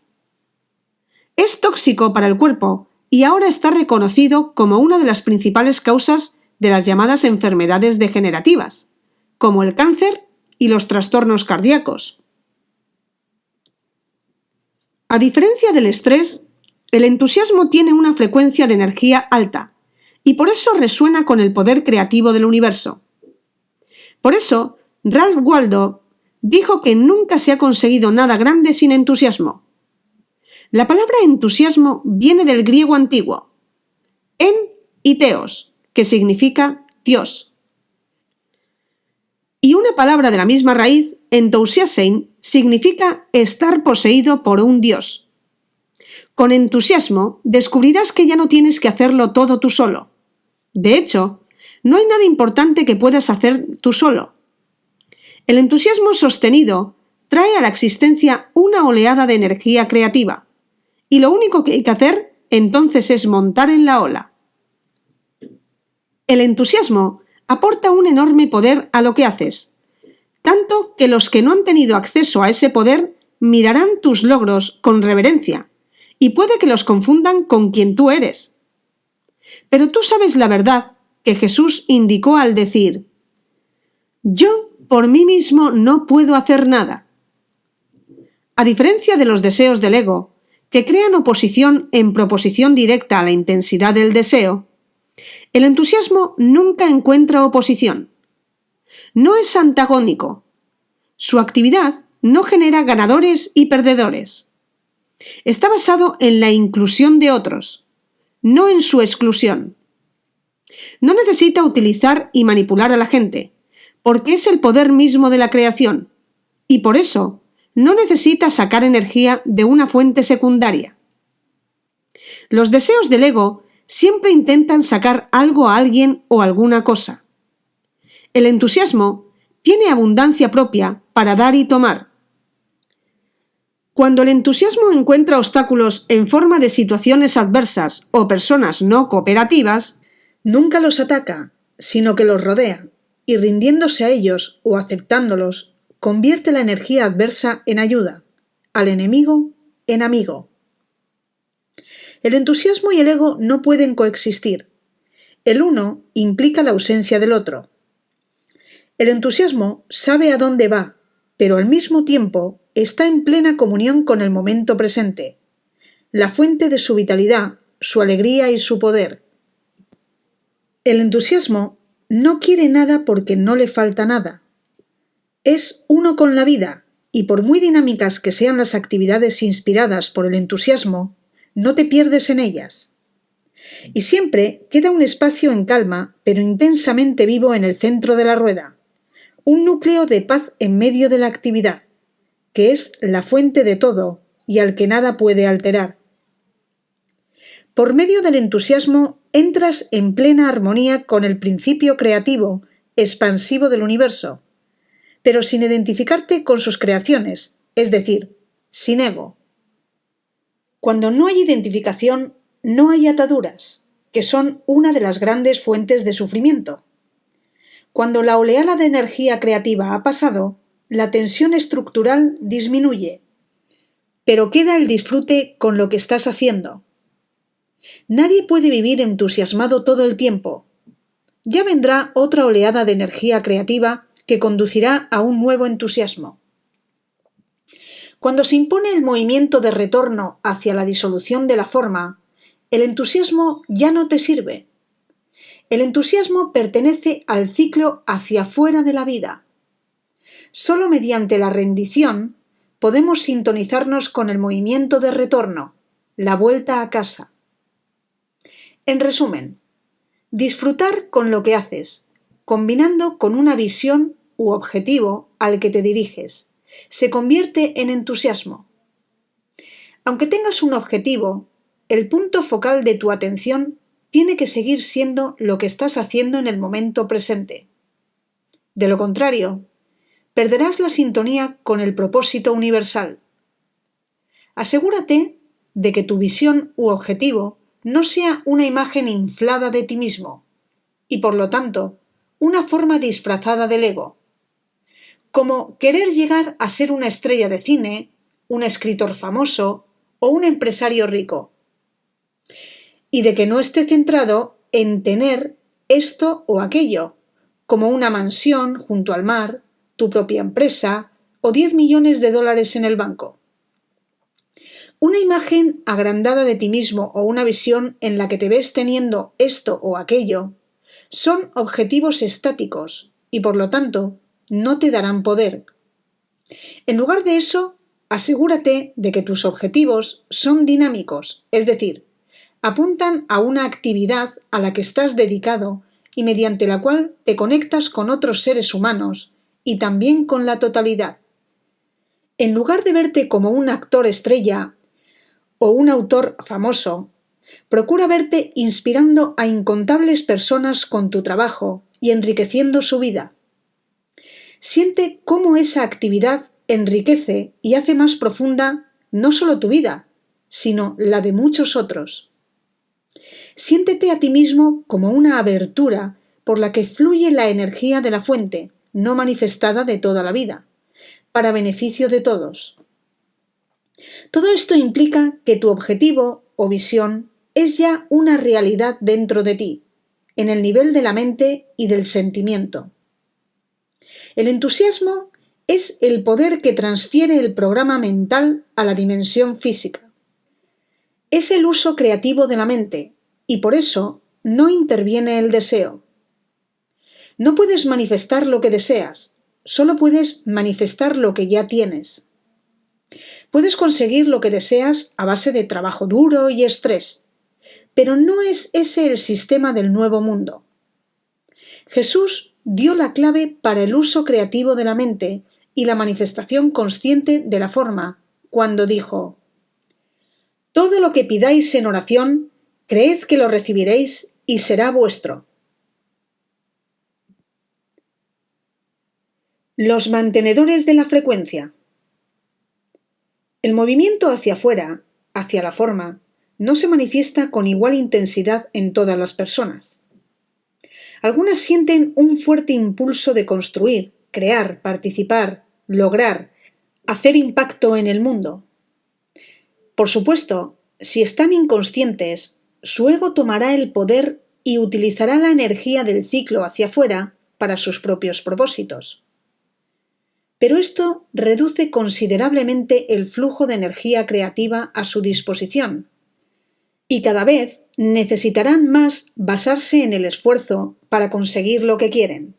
Es tóxico para el cuerpo y ahora está reconocido como una de las principales causas de las llamadas enfermedades degenerativas, como el cáncer y los trastornos cardíacos. A diferencia del estrés, el entusiasmo tiene una frecuencia de energía alta y por eso resuena con el poder creativo del universo. Por eso, Ralph Waldo dijo que nunca se ha conseguido nada grande sin entusiasmo. La palabra entusiasmo viene del griego antiguo, en y teos, que significa Dios. Y una palabra de la misma raíz, entousiasein, significa estar poseído por un dios. Con entusiasmo descubrirás que ya no tienes que hacerlo todo tú solo. De hecho, no hay nada importante que puedas hacer tú solo. El entusiasmo sostenido trae a la existencia una oleada de energía creativa, y lo único que hay que hacer entonces es montar en la ola. El entusiasmo aporta un enorme poder a lo que haces, tanto que los que no han tenido acceso a ese poder mirarán tus logros con reverencia y puede que los confundan con quien tú eres. Pero tú sabes la verdad que Jesús indicó al decir: «Yo por mí mismo no puedo hacer nada». A diferencia de los deseos del ego, que crean oposición en proposición directa a la intensidad del deseo, el entusiasmo nunca encuentra oposición. No es antagónico. Su actividad no genera ganadores y perdedores. Está basado en la inclusión de otros, no en su exclusión. No necesita utilizar y manipular a la gente, porque es el poder mismo de la creación, y por eso no necesita sacar energía de una fuente secundaria. Los deseos del ego siempre intentan sacar algo a alguien o alguna cosa. El entusiasmo tiene abundancia propia para dar y tomar. Cuando el entusiasmo encuentra obstáculos en forma de situaciones adversas o personas no cooperativas,
Nunca los ataca, sino que los rodea, y rindiéndose a ellos o aceptándolos, convierte la energía adversa en ayuda, al enemigo en amigo. El entusiasmo y el ego no pueden coexistir. El uno implica la ausencia del otro. El entusiasmo sabe a dónde va, pero al mismo tiempo está en plena comunión con el momento presente, la fuente de su vitalidad, su alegría y su poder. El entusiasmo no quiere nada porque no le falta nada. Es uno con la vida, y por muy dinámicas que sean las actividades inspiradas por el entusiasmo, no te pierdes en ellas. Y siempre queda un espacio en calma, pero intensamente vivo en el centro de la rueda, un núcleo de paz en medio de la actividad, que es la fuente de todo y al que nada puede alterar. Por medio del entusiasmo entras en plena armonía con el principio creativo, expansivo del universo, pero sin identificarte con sus creaciones, es decir, sin ego. Cuando no hay identificación, no hay ataduras, que son una de las grandes fuentes de sufrimiento. Cuando la oleada de energía creativa ha pasado, la tensión estructural disminuye, pero queda el disfrute con lo que estás haciendo. Nadie puede vivir entusiasmado todo el tiempo. Ya vendrá otra oleada de energía creativa que conducirá a un nuevo entusiasmo. Cuando se impone el movimiento de retorno hacia la disolución de la forma, el entusiasmo ya no te sirve. El entusiasmo pertenece al ciclo hacia fuera de la vida. Solo mediante la rendición podemos sintonizarnos con el movimiento de retorno, la vuelta a casa. En resumen, disfrutar con lo que haces, combinando con una visión u objetivo al que te diriges, se convierte en entusiasmo. Aunque tengas un objetivo, el punto focal de tu atención tiene que seguir siendo lo que estás haciendo en el momento presente. De lo contrario, perderás la sintonía con el propósito universal. Asegúrate de que tu visión u objetivo no sea una imagen inflada de ti mismo y, por lo tanto, una forma disfrazada del ego, como querer llegar a ser una estrella de cine, un escritor famoso o un empresario rico, y de que no esté centrado en tener esto o aquello, como una mansión junto al mar, tu propia empresa o 10 millones de dólares en el banco. Una imagen agrandada de ti mismo o una visión en la que te ves teniendo esto o aquello son objetivos estáticos y, por lo tanto, no te darán poder. En lugar de eso, asegúrate de que tus objetivos son dinámicos, es decir, apuntan a una actividad a la que estás dedicado y mediante la cual te conectas con otros seres humanos y también con la totalidad. En lugar de verte como un actor estrella o un autor famoso, procura verte inspirando a incontables personas con tu trabajo y enriqueciendo su vida. Siente cómo esa actividad enriquece y hace más profunda no solo tu vida, sino la de muchos otros. Siéntete a ti mismo como una abertura por la que fluye la energía de la fuente, no manifestada de toda la vida, para beneficio de todos. Todo esto implica que tu objetivo o visión es ya una realidad dentro de ti, en el nivel de la mente y del sentimiento. El entusiasmo es el poder que transfiere el programa mental a la dimensión física. Es el uso creativo de la mente, y por eso no interviene el deseo. No puedes manifestar lo que deseas, solo puedes manifestar lo que ya tienes. Puedes conseguir lo que deseas a base de trabajo duro y estrés, pero no es ese el sistema del nuevo mundo. Jesús dio la clave para el uso creativo de la mente y la manifestación consciente de la forma, cuando dijo: «Todo lo que pidáis en oración, creed que lo recibiréis y será vuestro». Los mantenedores de la frecuencia. El movimiento hacia afuera, hacia la forma, no se manifiesta con igual intensidad en todas las personas. Algunas sienten un fuerte impulso de construir, crear, participar, lograr, hacer impacto en el mundo. Por supuesto, si están inconscientes, su ego tomará el poder y utilizará la energía del ciclo hacia afuera para sus propios propósitos. Pero esto reduce considerablemente el flujo de energía creativa a su disposición, y cada vez necesitarán más basarse en el esfuerzo para conseguir lo que quieren.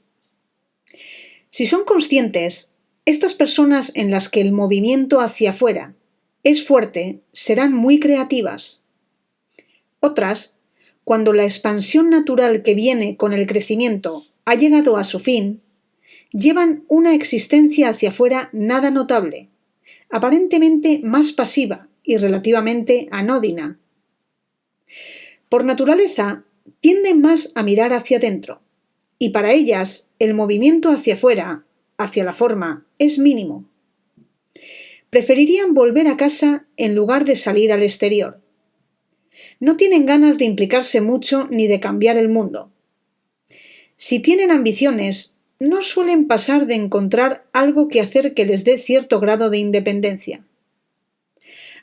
Si son conscientes, estas personas en las que el movimiento hacia afuera es fuerte serán muy creativas. Otras, cuando la expansión natural que viene con el crecimiento ha llegado a su fin, llevan una existencia hacia afuera nada notable, aparentemente más pasiva y relativamente anódina. Por naturaleza, tienden más a mirar hacia adentro, y para ellas el movimiento hacia afuera, hacia la forma, es mínimo. Preferirían volver a casa en lugar de salir al exterior. No tienen ganas de implicarse mucho ni de cambiar el mundo. Si tienen ambiciones, no suelen pasar de encontrar algo que hacer que les dé cierto grado de independencia.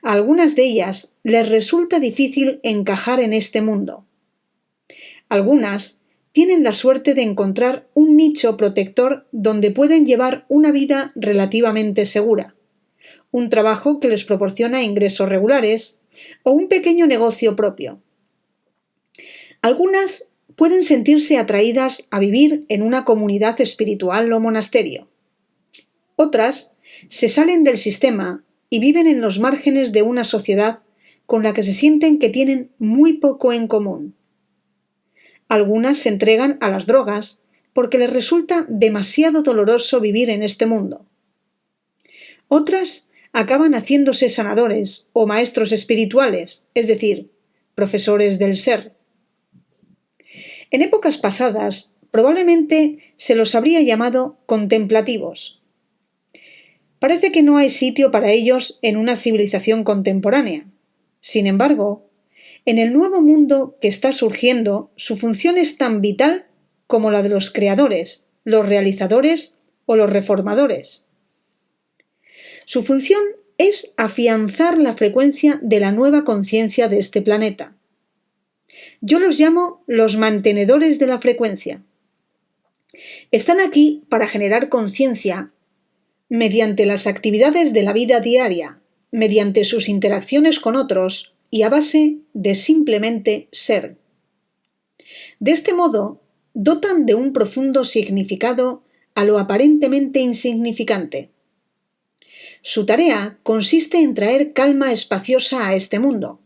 A algunas de ellas les resulta difícil encajar en este mundo. Algunas tienen la suerte de encontrar un nicho protector donde pueden llevar una vida relativamente segura, un trabajo que les proporciona ingresos regulares o un pequeño negocio propio. Algunas pueden sentirse atraídas a vivir en una comunidad espiritual o monasterio. Otras se salen del sistema y viven en los márgenes de una sociedad con la que se sienten que tienen muy poco en común. Algunas se entregan a las drogas porque les resulta demasiado doloroso vivir en este mundo. Otras acaban haciéndose sanadores o maestros espirituales, es decir, profesores del ser. En épocas pasadas, probablemente se los habría llamado contemplativos. Parece que no hay sitio para ellos en una civilización contemporánea. Sin embargo, en el nuevo mundo que está surgiendo, su función es tan vital como la de los creadores, los realizadores o los reformadores. Su función es afianzar la frecuencia de la nueva conciencia de este planeta. Yo los llamo los mantenedores de la frecuencia. Están aquí para generar conciencia mediante las actividades de la vida diaria, mediante sus interacciones con otros y a base de simplemente ser. De este modo, dotan de un profundo significado a lo aparentemente insignificante. Su tarea consiste en traer calma espaciosa a este mundo,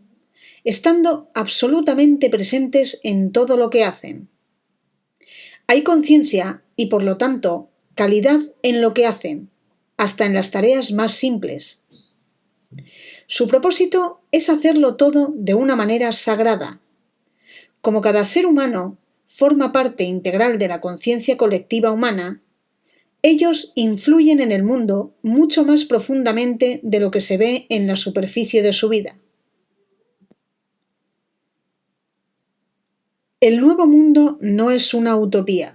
estando absolutamente presentes en todo lo que hacen. Hay conciencia y, por lo tanto, calidad en lo que hacen, hasta en las tareas más simples. Su propósito es hacerlo todo de una manera sagrada. Como cada ser humano forma parte integral de la conciencia colectiva humana, ellos influyen en el mundo mucho más profundamente de lo que se ve en la superficie de su vida. El nuevo mundo no es una utopía.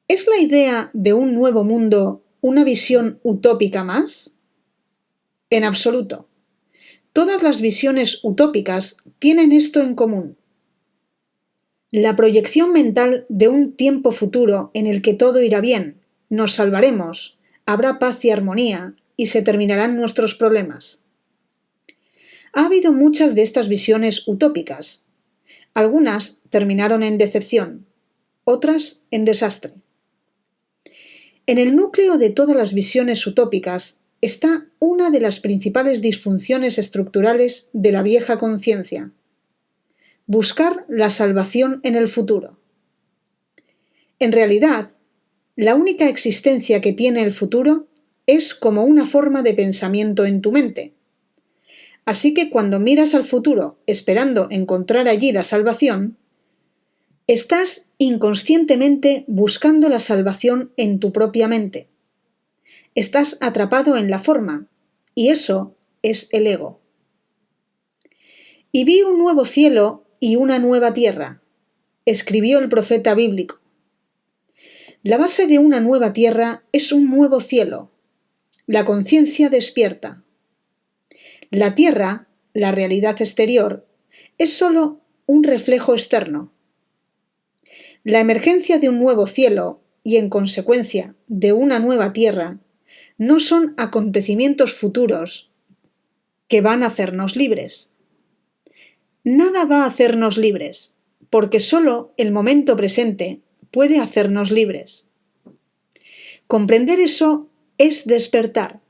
¿Es la idea de un nuevo mundo una visión utópica más? En absoluto. Todas las visiones utópicas tienen esto en común: la proyección mental de un tiempo futuro en el que todo irá bien, nos salvaremos, habrá paz y armonía y se terminarán nuestros problemas. Ha habido muchas de estas visiones utópicas. Algunas terminaron en decepción, otras en desastre. En el núcleo de todas las visiones utópicas está una de las principales disfunciones estructurales de la vieja conciencia: buscar la salvación en el futuro. En realidad, la única existencia que tiene el futuro es como una forma de pensamiento en tu mente. Así que cuando miras al futuro esperando encontrar allí la salvación, estás inconscientemente buscando la salvación en tu propia mente. Estás atrapado en la forma, y eso es el ego. Y vi un nuevo cielo y una nueva tierra. escribió el profeta bíblico. La base de una nueva tierra es un nuevo cielo. La conciencia despierta. La tierra, la realidad exterior, es sólo un reflejo externo. La emergencia de un nuevo cielo y, en consecuencia, de una nueva tierra, no son acontecimientos futuros que van a hacernos libres. Nada va a hacernos libres, porque sólo el momento presente puede hacernos libres. Comprender eso es despertar.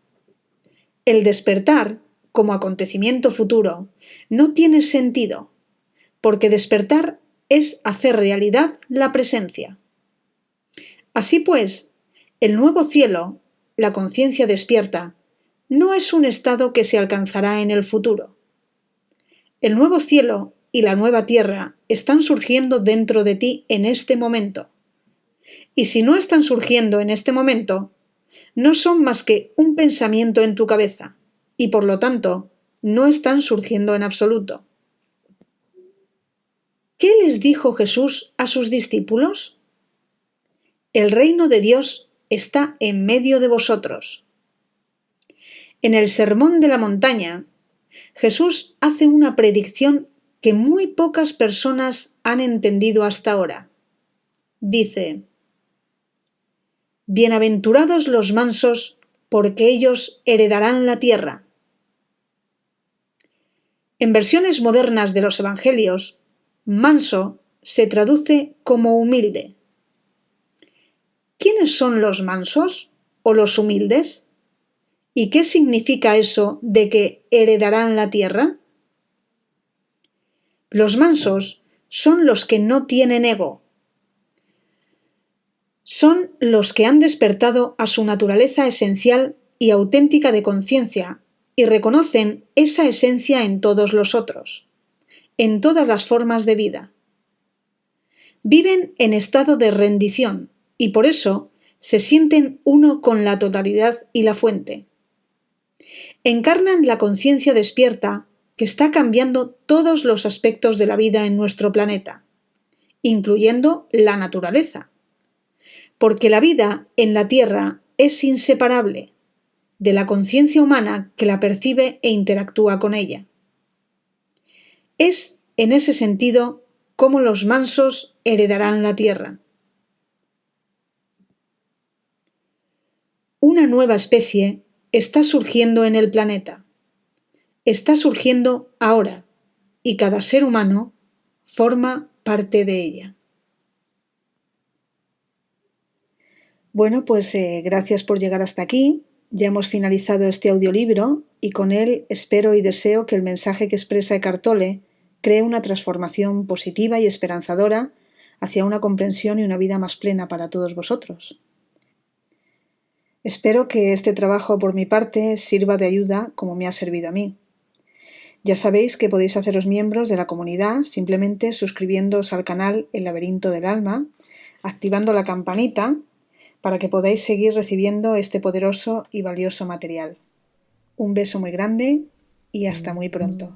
El despertar, como acontecimiento futuro, no tiene sentido, porque despertar es hacer realidad la presencia. Así pues, el nuevo cielo, la conciencia despierta, no es un estado que se alcanzará en el futuro. El nuevo cielo y la nueva tierra están surgiendo dentro de ti en este momento. Y si no están surgiendo en este momento, no son más que un pensamiento en tu cabeza, y por lo tanto, no están surgiendo en absoluto. ¿Qué les dijo Jesús a sus discípulos? El reino de Dios está en medio de vosotros. En el Sermón de la Montaña, Jesús hace una predicción que muy pocas personas han entendido hasta ahora. Dice: Bienaventurados los mansos, porque ellos heredarán la tierra. En versiones modernas de los Evangelios, manso se traduce como humilde. ¿Quiénes son los mansos o los humildes? ¿Y qué significa eso de que heredarán la tierra? Los mansos son los que no tienen ego. Son los que han despertado a su naturaleza esencial y auténtica de conciencia y reconocen esa esencia en todos los otros, en todas las formas de vida. Viven en estado de rendición y por eso se sienten uno con la totalidad y la fuente. Encarnan la conciencia despierta que está cambiando todos los aspectos de la vida en nuestro planeta, incluyendo la naturaleza, porque la vida en la Tierra es inseparable de la conciencia humana que la percibe e interactúa con ella. Es, en ese sentido, como los mansos heredarán la Tierra. Una nueva especie está surgiendo en el planeta. Está surgiendo ahora y cada ser humano forma parte de ella. Bueno, pues gracias por llegar hasta aquí. Ya hemos finalizado este audiolibro y con él espero y deseo que el mensaje que expresa Eckhart Tolle cree una transformación positiva y esperanzadora hacia una comprensión y una vida más plena para todos vosotros. Espero que este trabajo por mi parte sirva de ayuda como me ha servido a mí. Ya sabéis que podéis haceros miembros de la comunidad simplemente suscribiéndoos al canal El Laberinto del Alma, activando la campanita para que podáis seguir recibiendo este poderoso y valioso material. Un beso muy grande y hasta muy pronto.